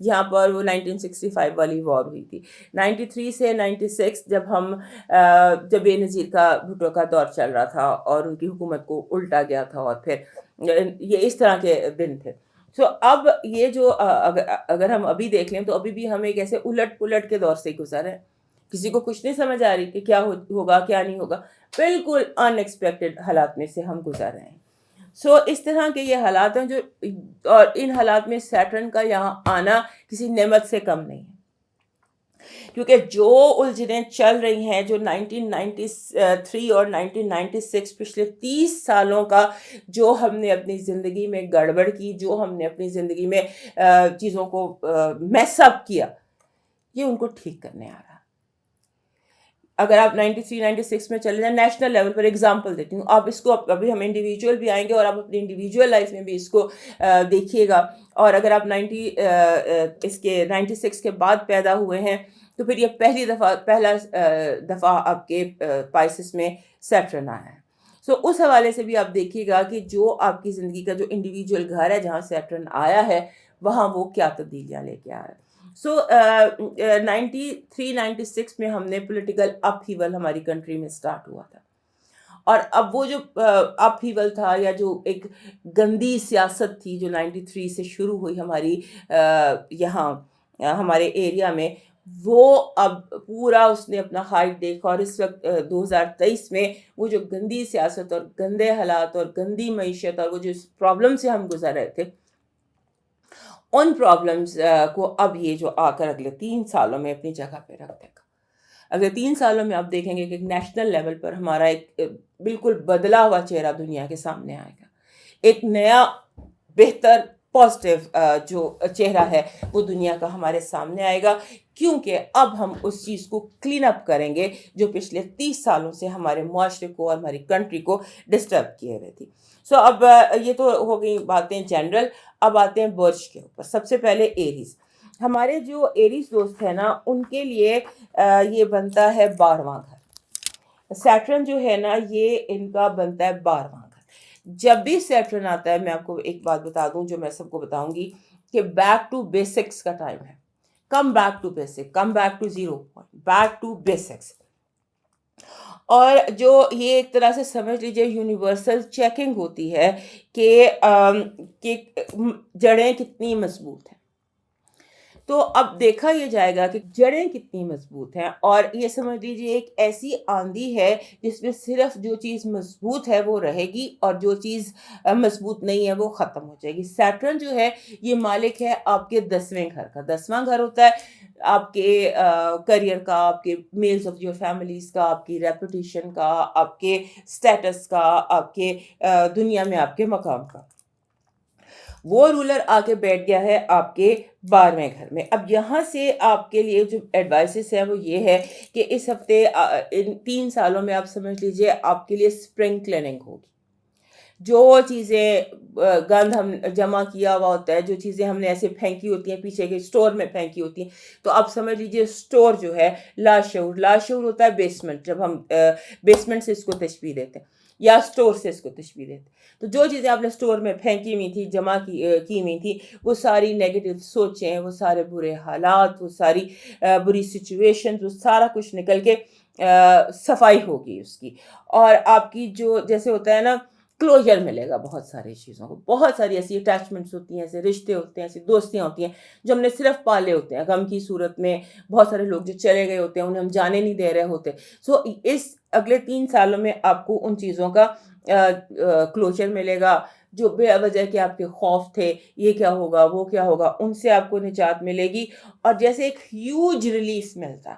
جہاں پر وہ 1965 والی وار ہوئی تھی. 93 سے 96 جب بے نظیر کا بھٹو کا دور چل رہا تھا اور ان کی حکومت کو الٹا گیا تھا، اور پھر یہ اس طرح کے دن تھے. سو اب یہ جو اگر ہم ابھی دیکھ لیں تو ابھی بھی ہم ایک ایسے الٹ پلٹ کے دور سے گزر رہے ہیں. کسی کو کچھ نہیں سمجھ آ رہی کہ کیا ہوگا کیا نہیں ہوگا. بالکل ان ایکسپیکٹڈ حالات میں سے ہم گزر رہے ہیں. سو اس طرح کے یہ حالات ہیں اور ان حالات میں سیٹرن کا یہاں آنا کسی نعمت سے کم نہیں ہے، کیونکہ جو الجھنیں چل رہی ہیں، جو 1993 اور 1996 پچھلے 30 سالوں کا جو ہم نے اپنی زندگی میں گڑبڑ کی، جو ہم نے اپنی زندگی میں چیزوں کو میس اپ کیا، یہ ان کو ٹھیک کرنے آ رہا. اگر آپ 93 96 میں چلے جائیں، نیشنل لیول پر اگزامپل دیتی ہوں، آپ اس کو ابھی ہم انڈیویجول بھی آئیں گے اور آپ اپنی انڈیویجول لائف میں بھی اس کو دیکھیے گا. اور اگر آپ 96 کے بعد پیدا ہوئے ہیں تو پھر یہ پہلا دفعہ آپ کے پائسس میں سیٹرن آیا ہے. سو اس حوالے سے بھی آپ دیکھیے گا کہ جو آپ کی زندگی کا جو انڈیویجول گھر ہے جہاں سیٹرن آیا ہے، وہاں وہ کیا تبدیلیاں لے کے آ رہا ہے. سو 93-96 میں ہم نے پولیٹیکل اپ ہیول ہماری کنٹری میں سٹارٹ ہوا تھا، اور اب وہ جو اپ ہیول تھا یا جو ایک گندی سیاست تھی جو 93 سے شروع ہوئی ہماری یہاں ہمارے ایریا میں، وہ اب پورا اس نے اپنا ہائٹ دیکھا. اور اس وقت 2023 میں وہ جو گندی سیاست اور گندے حالات اور گندی معیشت اور وہ جو پرابلم سے ہم گزر رہے تھے، ان پرابلمز کو اب یہ جو آ کر اگلے 3 سالوں میں اپنی جگہ پہ رکھ دے گا. اگلے 3 سالوں میں آپ دیکھیں گے کہ نیشنل لیول پر ہمارا ایک بالکل بدلا ہوا چہرہ دنیا کے سامنے آئے گا. ایک نیا بہتر پازیٹیو جو چہرہ ہے وہ دنیا کا ہمارے سامنے آئے گا، کیونکہ اب ہم اس چیز کو کلین اپ کریں گے جو پچھلے 30 سالوں سے ہمارے معاشرے کو اور ہماری کنٹری کو ڈسٹرب کیے ہوئے تھی. سو اب یہ تو ہو گئی باتیں جنرل. اب آتے ہیں برج کے اوپر. سب سے پہلے ایریز. ہمارے جو ایریز دوست ہیں نا، ان کے لیے یہ بنتا ہے 12واں گھر. سیٹرن جو ہے نا، یہ ان کا بنتا ہے 12واں گھر. جب بھی سیٹرن آتا ہے، میں آپ کو ایک بات بتا دوں جو میں سب کو بتاؤں گی، کہ بیک ٹو بیسکس کا ٹائم ہے. Come back to basic, come back to zero point, back to basics. اور جو یہ ایک طرح سے سمجھ لیجیے یونیورسل چیکنگ ہوتی ہے کہ جڑیں کتنی مضبوط ہیں. تو اب دیکھا یہ جائے گا کہ جڑیں کتنی مضبوط ہیں، اور یہ سمجھ لیجیے ایک ایسی آندھی ہے جس میں صرف جو چیز مضبوط ہے وہ رہے گی اور جو چیز مضبوط نہیں ہے وہ ختم ہو جائے گی. سیٹرن جو ہے یہ مالک ہے آپ کے 10ویں گھر کا. 10واں گھر ہوتا ہے آپ کے کریئر کا، آپ کے میلز آف یور فیملیز کا، آپ کی ریپوٹیشن کا، آپ کے سٹیٹس کا، آپ کے دنیا میں آپ کے مقام کا. وہ رولر آ کے بیٹھ گیا ہے آپ کے 12ویں گھر میں. اب یہاں سے آپ کے لیے جو ایڈوائسز ہے وہ یہ ہے کہ اس ہفتے ان 3 سالوں میں آپ سمجھ لیجئے آپ کے لیے سپرنگ کلیننگ ہوگی. جو چیزیں گند ہم جمع کیا ہوا ہوتا ہے، جو چیزیں ہم نے ایسے پھینکی ہوتی ہیں پیچھے کے اسٹور میں پھینکی ہوتی ہیں، تو آپ سمجھ لیجئے اسٹور جو ہے لاشعور ہوتا ہے بیسمنٹ. جب ہم بیسمنٹ سے اس کو تشبیہ دیتے ہیں یا اسٹور سے اس کو تشبیہ دیتے ہیں، تو جو چیزیں آپ نے اسٹور میں پھینکی ہوئی تھی، جمع کی ہوئی تھی، وہ ساری نیگیٹو سوچیں، وہ سارے برے حالات، وہ ساری بری سچویشن، وہ سارا کچھ نکل کے صفائی ہوگی اس کی. اور آپ کی جو جیسے ہوتا ہے نا کلوجر ملے گا بہت ساری چیزوں کو. بہت ساری ایسی اٹیچمنٹس ہوتی ہیں، ایسے رشتے ہوتے ہیں، ایسی دوستیاں ہوتی ہیں جو ہم نے صرف پالے ہوتے ہیں. غم کی صورت میں بہت سارے لوگ جو چلے گئے ہوتے ہیں انہیں ہم جانے نہیں دے رہے ہوتے. سو اس اگلے 3 سالوں میں آپ کو ان چیزوں کا کلوجر ملے گا جو بے وجہ کہ آپ کے خوف تھے، یہ کیا ہوگا وہ کیا ہوگا، ان سے آپ کو نجات ملے گی. اور جیسے ایک ہیوج ریلیف ملتا،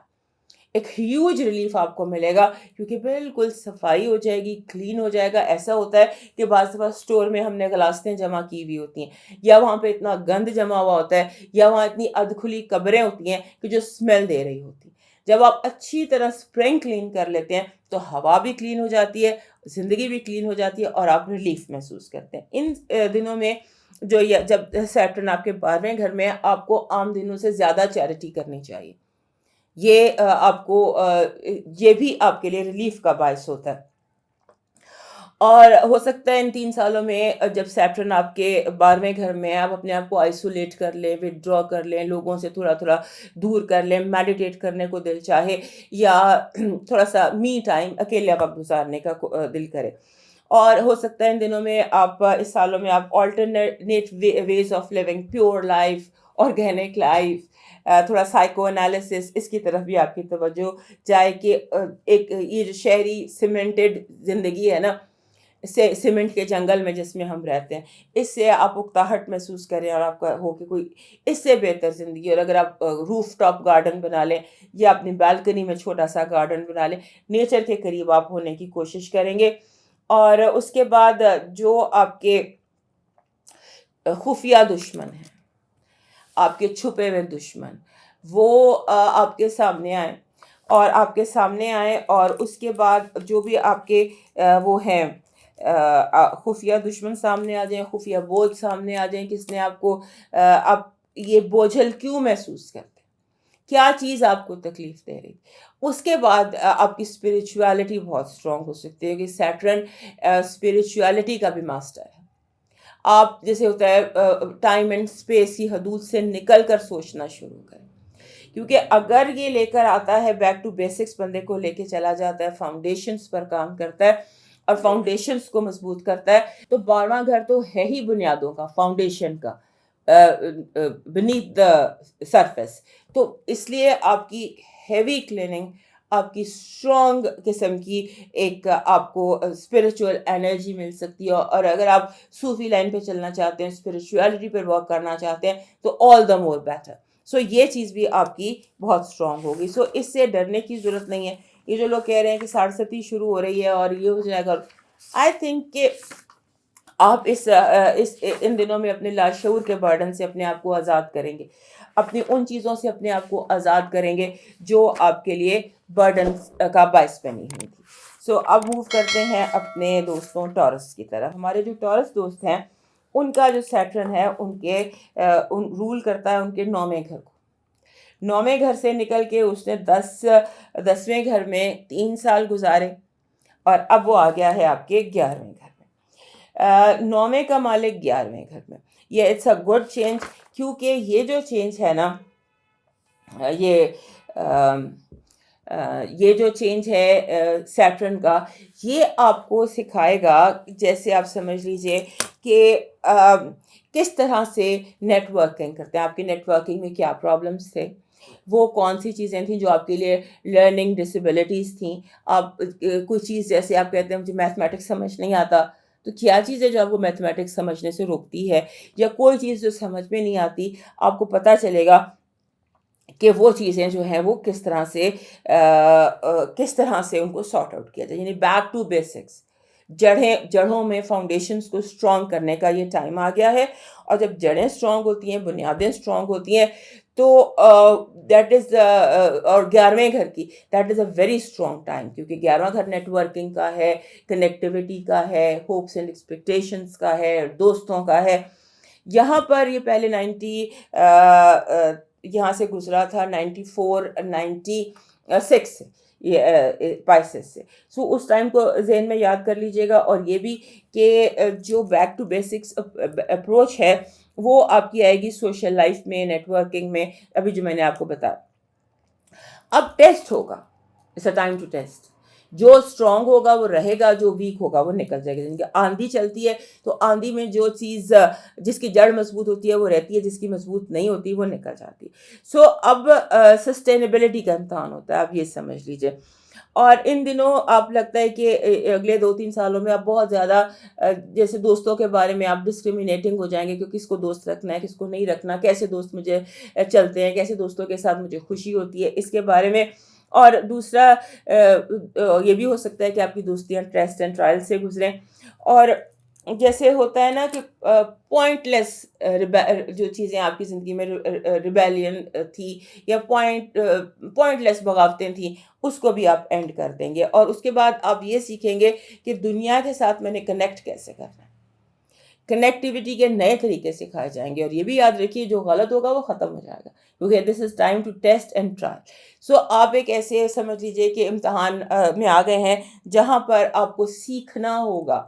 ایک ہیوج ریلیف آپ کو ملے گا، کیونکہ بالکل صفائی ہو جائے گی، کلین ہو جائے گا. ایسا ہوتا ہے کہ بعض دفعہ اسٹور میں ہم نے غلاستیں جمع کی ہوئی ہوتی ہیں، یا وہاں پہ اتنا گند جمع ہوا ہوتا ہے، یا وہاں اتنی ادھکھلی قبریں ہوتی ہیں کہ جو اسمیل دے رہی ہوتی ہیں. جب آپ اچھی طرح اسپرنگ کلین کر لیتے ہیں تو ہوا بھی کلین ہو جاتی ہے، زندگی بھی کلین ہو جاتی ہے، اور آپ ریلیف محسوس کرتے ہیں. ان دنوں میں جب سیٹرن آپ کے 12ویں گھر میں، آپ کو عام دنوں سے زیادہ چیریٹی کرنی چاہیے. یہ آپ کو یہ بھی آپ کے لیے ریلیف کا باعث ہوتا ہے. اور ہو سکتا ہے ان 3 سالوں میں جب سیٹرن آپ کے 12ویں گھر میں ہے، آپ اپنے آپ کو آئسولیٹ کر لیں، ودرا کر لیں، لوگوں سے تھوڑا تھوڑا دور کر لیں، میڈیٹیٹ کرنے کو دل چاہے، یا تھوڑا سا می ٹائم اکیلے آپ گزارنے کا دل کرے. اور ہو سکتا ہے ان دنوں میں آپ اس سالوں میں آپ alternate ways of living, pure life, organic life, تھوڑا سائیکو انالیسس، اس کی طرف بھی آپ کی توجہ جائے کہ ایک یہ جو شہری سیمنٹڈ زندگی ہے نا، سیمنٹ کے جنگل میں جس میں ہم رہتے ہیں، اس سے آپ اکتاہٹ محسوس کریں اور آپ کا ہو کہ کوئی اس سے بہتر زندگی. اور اگر آپ روف ٹاپ گارڈن بنا لیں یا اپنی بالکنی میں چھوٹا سا گارڈن بنا لیں، نیچر کے قریب آپ ہونے کی کوشش کریں گے. اور اس کے بعد جو آپ کے خفیہ دشمن ہیں، آپ کے چھپے ہوئے دشمن، وہ آپ کے سامنے آئیں، اور آپ کے سامنے آئیں، اور اس کے بعد جو بھی آپ کے وہ ہیں خفیہ دشمن سامنے آ جائیں، خفیہ بوجھ سامنے آ جائیں. کس نے آپ کو آپ یہ بوجھل کیوں محسوس کرتے، کیا چیز آپ کو تکلیف دے رہی. اس کے بعد آپ کی اسپریچویلٹی بہت اسٹرانگ ہو سکتی ہے کہ سیٹرن اسپریچویلٹی کا بھی ماسٹر ہے. آپ جیسے ہوتا ہے ٹائم اینڈ اسپیس کی حدود سے نکل کر سوچنا شروع کریں، کیونکہ اگر یہ لے کر آتا ہے بیک ٹو بیسکس، بندے کو لے کے چلا جاتا ہے، فاؤنڈیشنز پر کام کرتا ہے اور فاؤنڈیشنز کو مضبوط کرتا ہے. تو 12واں گھر تو ہے ہی بنیادوں کا، فاؤنڈیشن کا، بنیتھ دا سرفیس. تو اس لیے آپ کی ہیوی کلیننگ، آپ کی اسٹرانگ قسم کی ایک آپ کو اسپریچول انرجی مل سکتی ہے. اور اگر آپ صوفی لائن پہ چلنا چاہتے ہیں، اسپریچویلٹی پہ ورک کرنا چاہتے ہیں، تو آل دا مور بیٹر. سو یہ چیز بھی آپ کی بہت اسٹرانگ ہوگی. سو اس سے ڈرنے کی ضرورت نہیں ہے. یہ جو لوگ کہہ رہے ہیں کہ 67 شروع ہو رہی ہے اور یہ ہو جائے گا، آئی تھنک کہ آپ ان دنوں میں اپنے لاشعور کے برڈن سے اپنے آپ کو آزاد کریں گے، اپنی ان چیزوں سے اپنے آپ کو آزاد کریں گے جو آپ کے لیے برڈن کا باعث بنی ہوئی تھی. سو اب موو کرتے ہیں اپنے دوستوں ٹورس کی طرف. ہمارے جو ٹورس دوست ہیں، ان کا جو سیٹرن ہے رول کرتا ہے ان کے 9ویں گھر کو. 9ویں گھر سے نکل کے اس نے 10ویں گھر میں 3 سال گزارے، اور اب وہ آ گیا ہے آپ کے 11ویں گھر میں. 9ویں کا مالک 11ویں گھر میں. یہ اٹس اے گڈ چینج، کیونکہ یہ جو چینج ہے نا، یہ جو چینج ہے سیٹرن کا، یہ آپ کو سکھائے گا، جیسے آپ سمجھ لیجئے کہ کس طرح سے نیٹ ورکنگ کرتے ہیں. آپ کی نیٹ ورکنگ میں کیا پرابلمس تھے، وہ کون سی چیزیں تھیں جو آپ کے لیے لرننگ ڈسیبلٹیز تھیں. آپ کوئی چیز جیسے آپ کہتے ہیں مجھے میتھمیٹکس سمجھ نہیں آتا، تو کیا چیز ہے جو آپ کو میتھمیٹکس سمجھنے سے روکتی ہے، یا کوئی چیز جو سمجھ میں نہیں آتی، آپ کو پتہ چلے گا کہ وہ چیزیں جو ہیں وہ کس طرح سے ان کو سارٹ آؤٹ کیا جائے. یعنی بیک ٹو بیسکس، جڑوں میں فاؤنڈیشنز کو اسٹرانگ کرنے کا یہ ٹائم آ گیا ہے. اور جب جڑیں اسٹرانگ ہوتی ہیں، بنیادیں اسٹرانگ ہوتی ہیں، تو دیٹ از اور 11ویں گھر کی that is a very strong time, کیونکہ 11واں گھر نیٹ ورکنگ کا ہے، کنیکٹیوٹی کا ہے، ہوپس اینڈ ایکسپیکٹیشنس کا ہے، دوستوں کا ہے. یہاں پر یہ پہلے 90 یہاں سے گزرا تھا 94 96 پائسس سے. سو اس ٹائم کو ذہن میں یاد کر لیجئے گا. اور یہ بھی کہ جو بیک ٹو بیسکس اپروچ ہے وہ آپ کی آئے گی سوشل لائف میں، نیٹ ورکنگ میں، ابھی جو میں نے آپ کو بتایا. اب ٹیسٹ ہوگا، it's a time to test. جو اسٹرانگ ہوگا وہ رہے گا، جو ویک ہوگا وہ نکل جائے گا. جن آندھی چلتی ہے تو آندھی میں جو چیز جس کی جڑ مضبوط ہوتی ہے وہ رہتی ہے، جس کی مضبوط نہیں ہوتی وہ نکل جاتی ہے. سو اب سسٹینیبلٹی کا امتحان ہوتا ہے، آپ یہ سمجھ لیجئے. اور ان دنوں آپ لگتا ہے کہ اگلے 2-3 سالوں میں آپ بہت زیادہ جیسے دوستوں کے بارے میں آپ ڈسکریمنیٹنگ ہو جائیں گے کہ کس کو دوست رکھنا ہے، کس کو نہیں رکھنا، کیسے دوست مجھے چلتے ہیں، کیسے دوستوں کے ساتھ مجھے خوشی ہوتی ہے، اس کے بارے میں. اور دوسرا یہ بھی ہو سکتا ہے کہ آپ کی دوستیاں ٹیسٹ اینڈ ٹرائل سے گزریں. اور جیسے ہوتا ہے نا کہ پوائنٹ لیس جو چیزیں آپ کی زندگی میں ریبیلین تھی یا پوائنٹ لیس بغاوتیں تھیں، اس کو بھی آپ اینڈ کر دیں گے. اور اس کے بعد آپ یہ سیکھیں گے کہ دنیا کے ساتھ میں نے کنیکٹ کیسے کرنا ہے، کنیکٹیوٹی کے نئے طریقے سکھائے جائیں گے, اور یہ بھی یاد رکھیے جو غلط ہوگا وہ ختم ہو جائے گا, کیونکہ this is time to test and try. So آپ ایک ایسے سمجھ لیجیے کہ امتحان میں آ گئے ہیں جہاں پر آپ کو سیکھنا ہوگا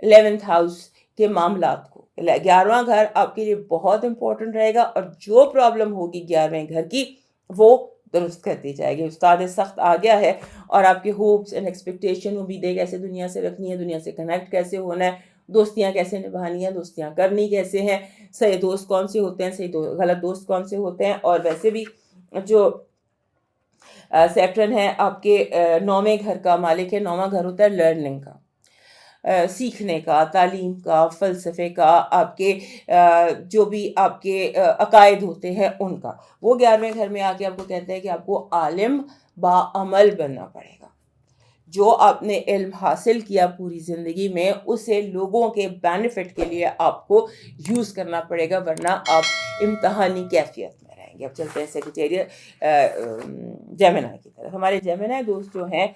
11th ہاؤس کے معاملات کو. 11واں گھر آپ کے لیے بہت امپورٹنٹ رہے گا, اور جو پرابلم ہوگی 11ویں گھر کی وہ درست کر دی جائے گی. استاد سخت آ گیا ہے, اور آپ کے ہوپس اینڈ ایکسپیکٹیشن امیدیں کیسے دنیا سے رکھنی ہے, دنیا سے کنیکٹ کیسے ہونا ہے, دوستیاں کیسے نبھانی ہیں, دوستیاں کرنی کیسے ہیں, صحیح دوست کون سے ہوتے ہیں, غلط دوست کون سے ہوتے ہیں. اور ویسے بھی جو سیٹرن ہے آپ کے 9ویں گھر کا مالک ہے, 9واں گھر ہوتا ہے لرننگ کا, سیکھنے کا, تعلیم کا, فلسفے کا, آپ کے جو بھی آپ کے عقائد ہوتے ہیں ان کا. وہ 11ویں گھر میں آ کے آپ کو کہتا ہے کہ آپ کو عالم با عمل بننا پڑے گا. جو آپ نے علم حاصل کیا پوری زندگی میں اسے لوگوں کے بینیفٹ کے لیے آپ کو یوز کرنا پڑے گا, ورنہ آپ امتحانی کیفیت میں رہیں گے. اب چلتے ہیں سیکریٹریٹ جیمنائی کی طرف. ہمارے جیمنائی دوست جو ہیں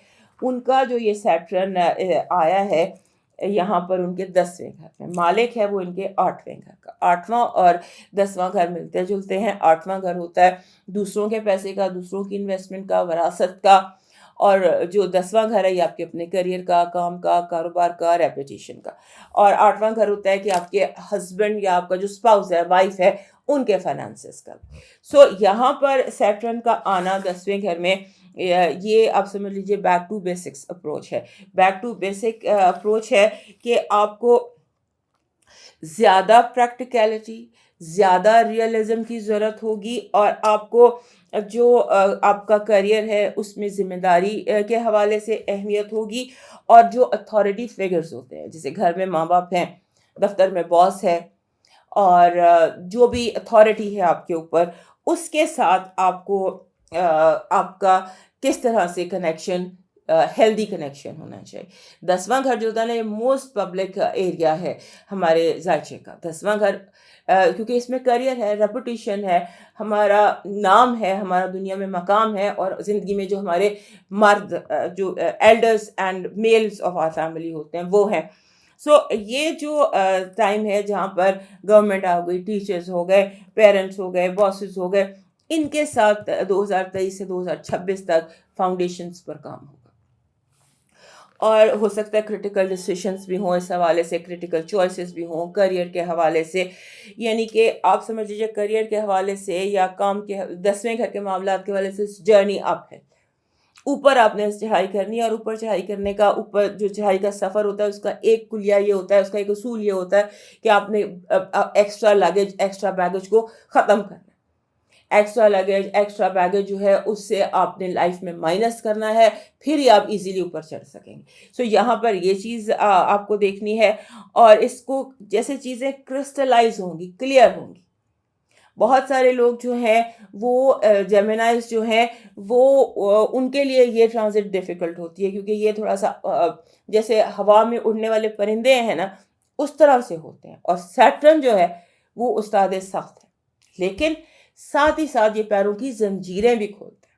ان کا جو یہ سیٹرن آیا ہے یہاں پر ان کے 10ویں گھر میں, مالک ہے وہ ان کے 8ویں گھر کا. 8واں اور 10واں گھر ملتے جلتے ہیں. 8واں گھر ہوتا ہے دوسروں کے پیسے کا, دوسروں کی انویسٹمنٹ کا, وراثت کا, اور جو 10واں گھر ہے یہ آپ کے اپنے کریئر کا, کام کا, کاروبار کا, ریپوٹیشن کا. اور 8واں گھر ہوتا ہے کہ آپ کے ہسبینڈ یا آپ کا جو اسپاؤس ہے, وائف ہے, ان کے فائنانسز کا. سو یہاں پر سیٹرن کا آنا 10ویں گھر میں, یہ آپ سمجھ لیجیے بیک ٹو بیسکس اپروچ ہے. بیک ٹو بیسک اپروچ ہے کہ آپ کو زیادہ پریکٹیکلٹی, زیادہ ریئلزم کی ضرورت ہوگی, اور آپ کو جو آپ کا کریئر ہے اس میں ذمہ داری کے حوالے سے اہمیت ہوگی, اور جو اتھارٹی فگرز ہوتے ہیں جیسے گھر میں ماں باپ ہیں, دفتر میں باس ہے, اور جو بھی اتھارٹی ہے آپ کے اوپر, اس کے ساتھ آپ کو آپ کا کس طرح سے کنیکشن, ہیلدی کنیکشن ہونا چاہیے. 10واں گھر جو ہوتا ہے نا یہ موسٹ پبلک ایریا ہے ہمارے ذائچے کا. 10واں گھر کیونکہ اس میں کریئر ہے, ریپوٹیشن ہے, ہمارا نام ہے, ہمارا دنیا میں مقام ہے, اور زندگی میں جو ہمارے مرد جو elders and males of our family ہوتے ہیں وہ ہیں. سو یہ جو ٹائم ہے جہاں پر گورنمنٹ آ گئی, ٹیچرز ہو گئے, پیرنٹس ہو گئے, باسز ہو گئے, ان کے ساتھ 2023 سے 2026 تک فاؤنڈیشنز پر کام ہوگا. اور ہو سکتا ہے کرٹیکل ڈیسیشنز بھی ہوں اس حوالے سے, کرٹیکل چوائسیز بھی ہوں کریئر کے حوالے سے. یعنی کہ آپ سمجھ لیجیے کریئر کے حوالے سے یا کام کے 10ویں گھر کے معاملات کے حوالے سے جرنی اپ ہے, اوپر آپ نے چڑھائی کرنی ہے. اور اوپر چڑھائی کرنے کا, اوپر جو چڑھائی کا سفر ہوتا ہے اس کا ایک کلیہ یہ ہوتا ہے, اس کا ایک اصول یہ ہوتا ہے کہ آپ نے ایکسٹرا لگیج, ایکسٹرا بیگیج کو ختم کرنا ہے. ایکسٹرا لگیج, ایکسٹرا بیگیج جو ہے اس سے آپ نے لائف میں مائنس کرنا ہے, پھر ہی آپ ایزیلی اوپر چڑھ سکیں گے. سو یہاں پر یہ چیز آپ کو دیکھنی ہے, اور اس کو جیسے چیزیں کرسٹلائز ہوں گی, کلیئر ہوں گی. بہت سارے لوگ جو ہیں وہ جیمنائز جو ہیں وہ ان کے لیے یہ ٹرانزٹ ڈیفیکلٹ ہوتی ہے, کیونکہ یہ تھوڑا سا جیسے ہوا میں اڑنے والے پرندے ہیں نا اس طرح سے ہوتے ہیں. اور سیٹرن جو ہے وہ استاد سخت ہے, لیکن ساتھ ہی ساتھ یہ پیروں کی زنجیریں بھی کھولتا ہے,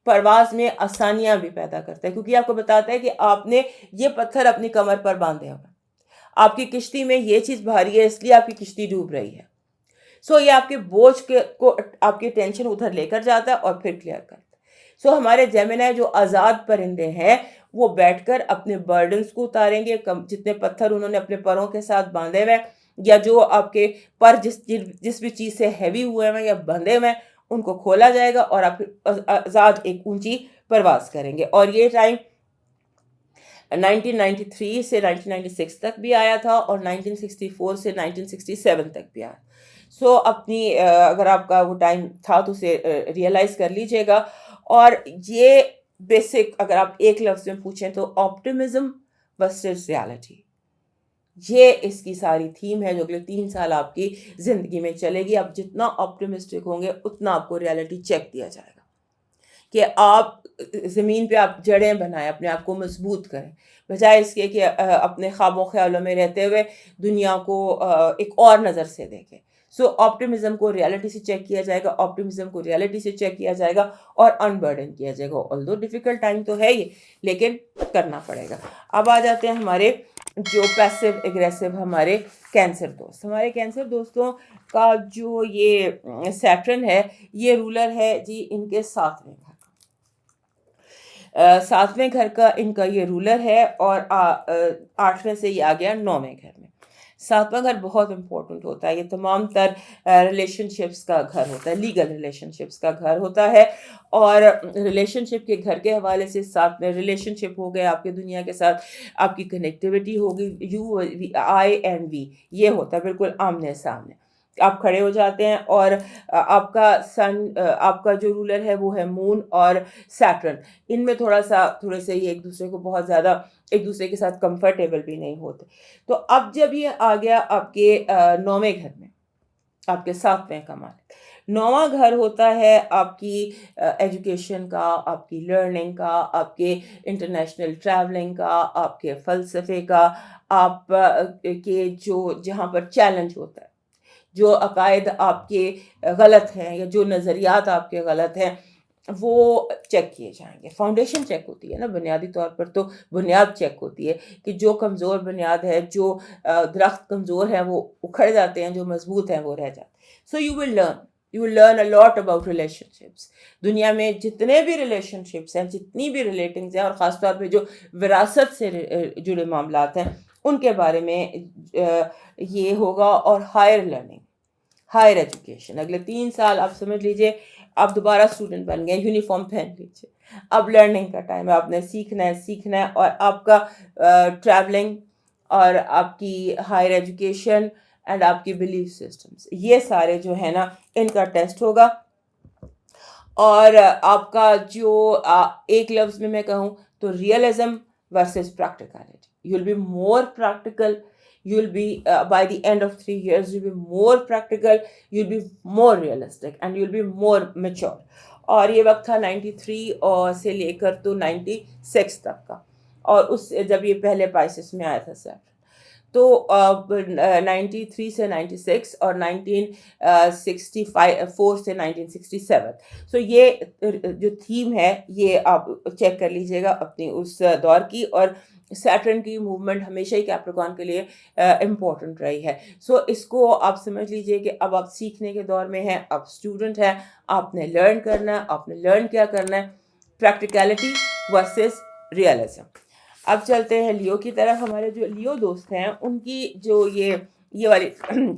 پرواز میں آسانیاں بھی پیدا کرتا ہے, کیونکہ آپ کو بتاتا ہے کہ آپ نے یہ پتھر اپنی کمر پر باندھے ہوئے, آپ کی کشتی میں یہ چیز بھاری ہے اس لیے آپ کی کشتی ڈوب رہی ہے. سو یہ آپ کے بوجھ کو آپ کی ٹینشن ادھر لے کر جاتا ہے اور پھر کلیئر کرتا ہے. سو ہمارے جیمنائی جو آزاد پرندے ہیں وہ بیٹھ کر اپنے برڈنس کو اتاریں گے, جتنے پتھر انہوں نے اپنے پروں کے ساتھ باندھے ہوئے, یا جو آپ کے پر جس بھی چیز سے ہیوی ہوئے ہیں یا بندھے ہوئے ہیں ان کو کھولا جائے گا, اور آپ آزاد ایک اونچی پرواز کریں گے. اور یہ ٹائم 1993 سے 1996 تک بھی آیا تھا, اور 1964 سے 1967 تک بھی آیا. سو اپنی اگر آپ کا وہ ٹائم تھا تو اسے ریئلائز کر لیجئے گا. اور یہ بیسک اگر آپ ایک لفظ میں پوچھیں تو آپٹیمزم ورسز ریالٹی, یہ اس کی ساری تھیم ہے جو اگلے 3 سال آپ کی زندگی میں چلے گی. آپ جتنا آپٹیمسٹک ہوں گے اتنا آپ کو ریالٹی چیک دیا جائے گا کہ آپ زمین پہ آپ جڑیں بنائیں, اپنے آپ کو مضبوط کریں, بجائے اس کے کہ اپنے خواب و خیالوں میں رہتے ہوئے دنیا کو ایک اور نظر سے دیکھیں. سو آپٹیمزم کو ریالٹی سے چیک کیا جائے گا, آپٹیمزم کو ریالٹی سے چیک کیا جائے گا, اور انبرڈن کیا جائے گا. آلدو ڈیفیکلٹ ٹائم تو ہے یہ, لیکن کرنا پڑے گا. اب آ جاتے ہیں ہمارے جو پیسو اگریسو ہمارے کینسر دوستوں کا جو یہ سیٹرن ہے یہ رولر ہے جی ان کے ساتویں گھر کا ان کا یہ رولر ہے، اور 8ویں سے یہ آ گیا 9ویں گھر میں۔ 7واں گھر بہت امپورٹنٹ ہوتا ہے، یہ تمام تر ریلیشن شپس کا گھر ہوتا ہے، لیگل ریلیشن شپس کا گھر ہوتا ہے، اور ریلیشن شپ کے گھر کے حوالے سے ساتھ میں ریلیشن شپ ہو گئے، آپ کے دنیا کے ساتھ آپ کی کنیکٹیوٹی ہوگی، یو آئی اینڈ وی، یہ ہوتا ہے بالکل آمنے سامنے آپ کھڑے ہو جاتے ہیں، اور آپ کا سن آپ کا جو رولر ہے وہ ہے مون اور سیٹرن، ان میں تھوڑے سے یہ ایک دوسرے کو بہت زیادہ ایک دوسرے کے ساتھ کمفرٹیبل بھی نہیں ہوتے۔ تو اب جب یہ آ گیا آپ کے 9ویں گھر میں، آپ کے 7ویں کا مالک 9واں گھر ہوتا ہے آپ کی ایجوکیشن کا، آپ کی لرننگ کا، آپ کے انٹرنیشنل ٹریولنگ کا، آپ کے فلسفے کا، آپ کے جہاں پر چیلنج ہوتا ہے، جو عقائد آپ کے غلط ہیں یا جو نظریات آپ کے غلط ہیں وہ چیک کیے جائیں گے۔ فاؤنڈیشن چیک ہوتی ہے نا، بنیادی طور پر تو بنیاد چیک ہوتی ہے کہ جو کمزور بنیاد ہے، جو درخت کمزور ہیں وہ اکھڑ جاتے ہیں، جو مضبوط ہیں وہ رہ جاتے ہیں۔ So you will learn a lot about relation ships. دنیا میں جتنے بھی ریلیشن شپس ہیں، جتنی بھی ریلیٹنگز ہیں، اور خاص طور پہ جو وراثت سے جڑے معاملات ہیں ان کے بارے میں یہ ہوگا، اور ہائر ایجوکیشن اگلے 3 سال آپ سمجھ لیجئے آپ دوبارہ اسٹوڈنٹ بن گئے، یونیفارم پہن لیجیے، اب لرننگ کا ٹائم ہے، آپ نے سیکھنا ہے، اور آپ کا ٹریولنگ اور آپ کی ہائر ایجوکیشن اینڈ آپ کی بلیف سسٹمز، یہ سارے جو ہے نا ان کا ٹیسٹ ہوگا، اور آپ کا جو ایک لفظ میں کہوں تو realism versus practicality, you will be more practical, you will be by the end of 3 years you'll be more practical, you'll be more realistic and you'll be more mature۔ اور یہ وقت تھا 93 اور سے لے کر تو 96 تک کا، اور اس جب یہ پہلے پائسس میں آیا تھا سیٹرن، تو 93 سے 96 اور 1964 سے 1967، سو یہ جو تھیم ہے یہ آپ چیک کر لیجئے گا اپنی اس دور کی، اور سیٹرن کی موومنٹ ہمیشہ ہی کیپریکان کے لیے امپورٹنٹ رہی ہے۔ سو اس کو آپ سمجھ لیجئے کہ اب آپ سیکھنے کے دور میں ہیں، آپ اسٹوڈنٹ ہیں، آپ نے لرن کرنا ہے، آپ نے لرن کیا کرنا ہے، پریکٹیکلٹی ورسز ریئلزم۔ اب چلتے ہیں لیو کی طرف۔ ہمارے جو لیو دوست ہیں ان کی جو یہ والی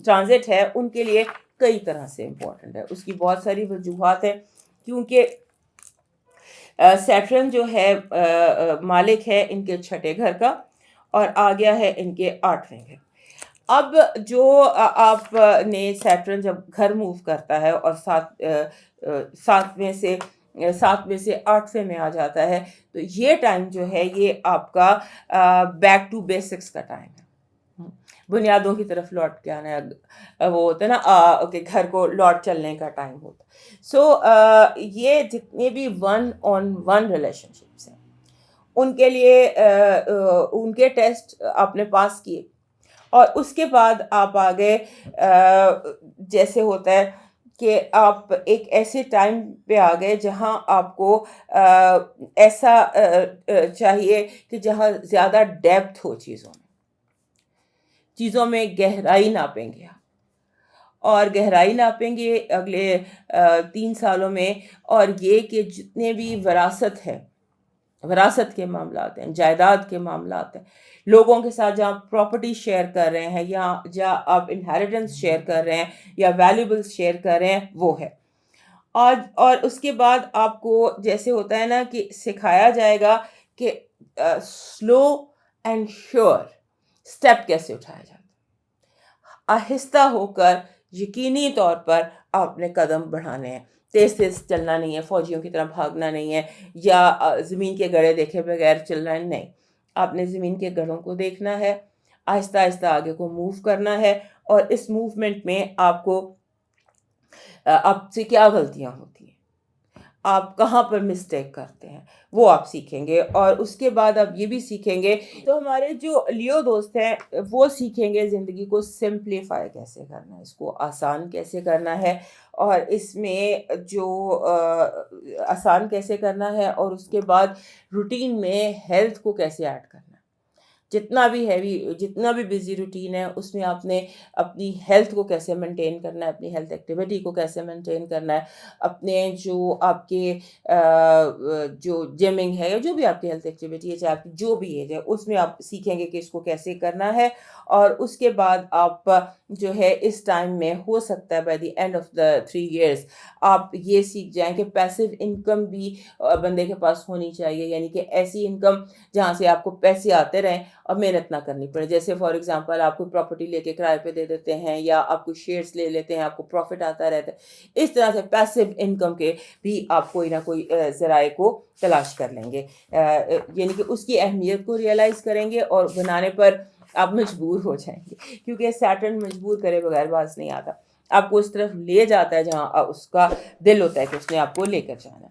ٹرانزٹ ہے ان کے لیے کئی طرح سے امپورٹنٹ ہے، اس کی بہت ساری وجوہات ہیں، کیونکہ سیٹرن جو ہے مالک ہے ان کے 6 گھر کا، اور آ گیا ہے ان کے 8ویں گھر۔ اب جو آپ نے سیٹرن جب گھر موو کرتا ہے اور 7ویں سے 8ویں میں آ جاتا ہے، تو یہ ٹائم جو ہے یہ آپ کا بیک ٹو بیسکس کا ٹائم ہے، بنیادوں کی طرف لوٹ کے آنا ہے، وہ ہوتا ہے نا کہ گھر کو لوٹ چلنے کا ٹائم ہوتا ہے۔ سو یہ جتنے بھی 1-on-1 ریلیشن شپس ہیں ان کے لیے ان کے ٹیسٹ آپ نے پاس کیے، اور اس کے بعد آپ آگے جیسے ہوتا ہے کہ آپ ایک ایسے ٹائم پہ آ گئے جہاں آپ کو ایسا چاہیے کہ جہاں زیادہ ڈیپتھ ہو چیزوں میں گہرائی ناپیں گے، اور گہرائی ناپیں گے اگلے 3 سالوں میں، اور یہ کہ جتنے بھی وراثت کے معاملات ہیں، جائیداد کے معاملات ہیں، لوگوں کے ساتھ جہاں پراپرٹی شیئر کر رہے ہیں، یا جہاں آپ انہیریٹنس شیئر کر رہے ہیں یا ویلیوبلز شیئر کر رہے ہیں، وہ ہے۔ اور اس کے بعد آپ کو جیسے ہوتا ہے نا کہ سکھایا جائے گا کہ سلو اینڈ شیور سٹیپ کیسے اٹھایا جاتا ہے، آہستہ ہو کر یقینی طور پر آپ نے قدم بڑھانے ہیں، تیز چلنا نہیں ہے، فوجیوں کی طرح بھاگنا نہیں ہے، یا زمین کے گڑھے دیکھے بغیر چلنا ہے، نہیں، آپ نے زمین کے گڑھوں کو دیکھنا ہے، آہستہ آہستہ آگے کو موو کرنا ہے، اور اس موومنٹ میں آپ سے کیا غلطیاں ہوتی ہیں، آپ کہاں پر مسٹیک کرتے ہیں، وہ آپ سیکھیں گے، اور اس کے بعد آپ یہ بھی سیکھیں گے۔ تو ہمارے جو لیو دوست ہیں وہ سیکھیں گے زندگی کو سمپلیفائی کیسے کرنا ہے، اس کو آسان کیسے کرنا ہے، اور اس میں جو آسان کیسے کرنا ہے، اور اس کے بعد روٹین میں ہیلتھ کو کیسے ایڈ کرنا ہے۔ جتنا بھی ہیوی، جتنا بھی بزی روٹین ہے، اس میں آپ نے اپنی ہیلتھ کو کیسے مینٹین کرنا ہے، اپنی ہیلتھ ایکٹیویٹی کو کیسے مینٹین کرنا ہے، اپنے جو آپ کے جو جمنگ ہے یا جو بھی آپ کی ہیلتھ ایکٹیویٹی ہے، چاہے آپ کی جو بھی ایج ہے، اس میں آپ سیکھیں گے کہ اس کو کیسے کرنا ہے. اور اس کے بعد آپ جو ہے اس ٹائم میں ہو سکتا ہے by the end of the 3 years آپ یہ سیکھ جائیں کہ پیسو انکم بھی بندے کے پاس ہونی چاہیے، یعنی کہ ایسی انکم جہاں سے آپ کو پیسے آتے رہیں اور محنت نہ کرنی پڑے. جیسے فار ایگزامپل آپ کو پراپرٹی لے کے کرائے پہ دے دیتے ہیں، یا آپ کو شیئرس لے لیتے ہیں، آپ کو پروفٹ آتا رہتا ہے. اس طرح سے پیسو انکم کے بھی آپ کوئی نہ کوئی ذرائع کو تلاش کر لیں گے، یعنی کہ اس کی اہمیت کو ریئلائز کریں گے اور بنانے پر آپ مجبور ہو جائیں گے، کیونکہ سیٹرن مجبور کرے بغیر باز نہیں آتا. آپ کو اس طرف لے جاتا ہے جہاں اس کا دل ہوتا ہے کہ اس نے آپ کو لے کر جانا.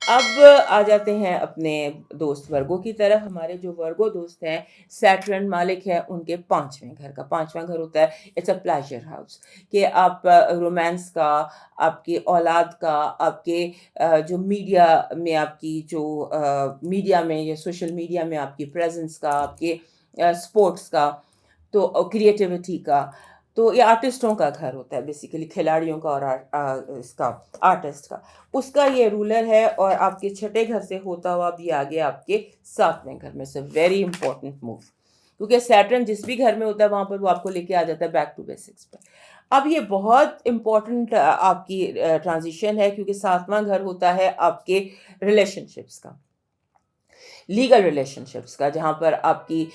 اب آ جاتے ہیں اپنے دوست ورگوں کی طرف. ہمارے جو ورگو دوست ہیں، سیٹرن مالک ہے ان کے 5ویں گھر کا. 5واں گھر ہوتا ہے اٹس اے پلیجر ہاؤس، کہ آپ رومانس کا، آپ کی اولاد کا، آپ کے جو میڈیا میں آپ کی جو میڈیا میں یا سوشل میڈیا میں آپ کی پریزنس کا، آپ کے اسپورٹس کا، تو کریٹیوٹی کا، تو یہ آرٹسٹوں کا گھر ہوتا ہے بیسیکلی، کھلاڑیوں کا اور اس کا آرٹسٹ کا. اس کا یہ رولر ہے، اور آپ کے 6 گھر سے ہوتا ہوا بھی آگے آپ کے 7ویں گھر میں. سے ویری امپورٹنٹ موو، کیونکہ سیٹرن جس بھی گھر میں ہوتا ہے وہاں پر وہ آپ کو لے کے آ جاتا ہے بیک ٹو بیسکس پر. اب یہ بہت امپورٹنٹ آپ کی ٹرانزیشن ہے، کیونکہ 7واں گھر ہوتا ہے آپ کے ریلیشن شپس کا، لیگل ریلیشن شپس کا، جہاں پر آپ کی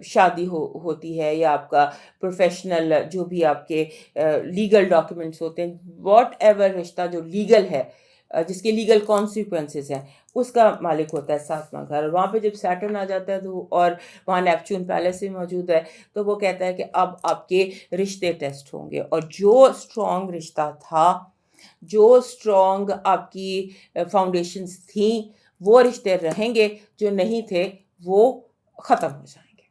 شادی ہوتی ہے، یا آپ کا پروفیشنل جو بھی آپ کے لیگل ڈاکیومنٹس ہوتے ہیں، واٹ ایور رشتہ جو لیگل ہے، جس کے لیگل کانسیکوینسز ہیں، اس کا مالک ہوتا ہے 7واں گھر. اور وہاں پہ جب سیٹرن آ جاتا ہے تو، اور وہاں نیپچون پیلس بھی موجود ہے، تو وہ کہتا ہے کہ اب آپ کے رشتے ٹیسٹ ہوں گے، اور جو اسٹرانگ رشتہ تھا، جو اسٹرانگ آپ کی فاؤنڈیشنز تھیں، وہ رشتے رہیں گے، جو نہیں تھے وہ ختم ہو جائیں گے.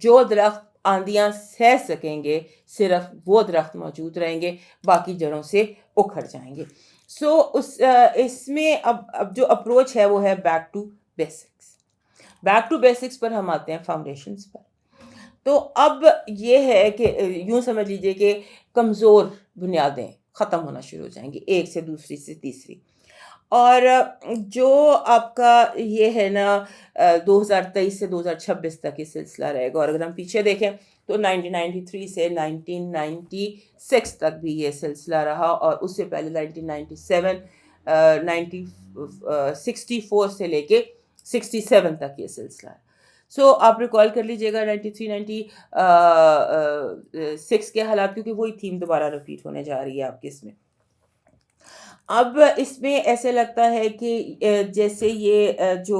جو درخت آندیاں سہ سکیں گے، صرف وہ درخت موجود رہیں گے، باقی جڑوں سے اکھڑ جائیں گے. سو اس میں اب جو اپروچ ہے وہ ہے back to basics. Back to basics پر ہم آتے ہیں فاؤنڈیشنز پر. تو اب یہ ہے کہ یوں سمجھ لیجئے کہ کمزور بنیادیں ختم ہونا شروع ہو جائیں گی، ایک سے دوسری سے تیسری. اور جو آپ کا یہ ہے نا 2023 سے 2026 تک یہ سلسلہ رہے گا. اور اگر ہم پیچھے دیکھیں تو 1993 سے 1996 تک بھی یہ سلسلہ رہا، اور اس سے پہلے 1997 64 سے لے کے 67 تک یہ سلسلہ ہے. سو آپ ریکال کر لیجئے گا 93 96 کے حالات، کیونکہ وہی تھیم دوبارہ ریپیٹ ہونے جا رہی ہے آپ کے اس میں. اب اس میں ایسے لگتا ہے کہ جیسے یہ جو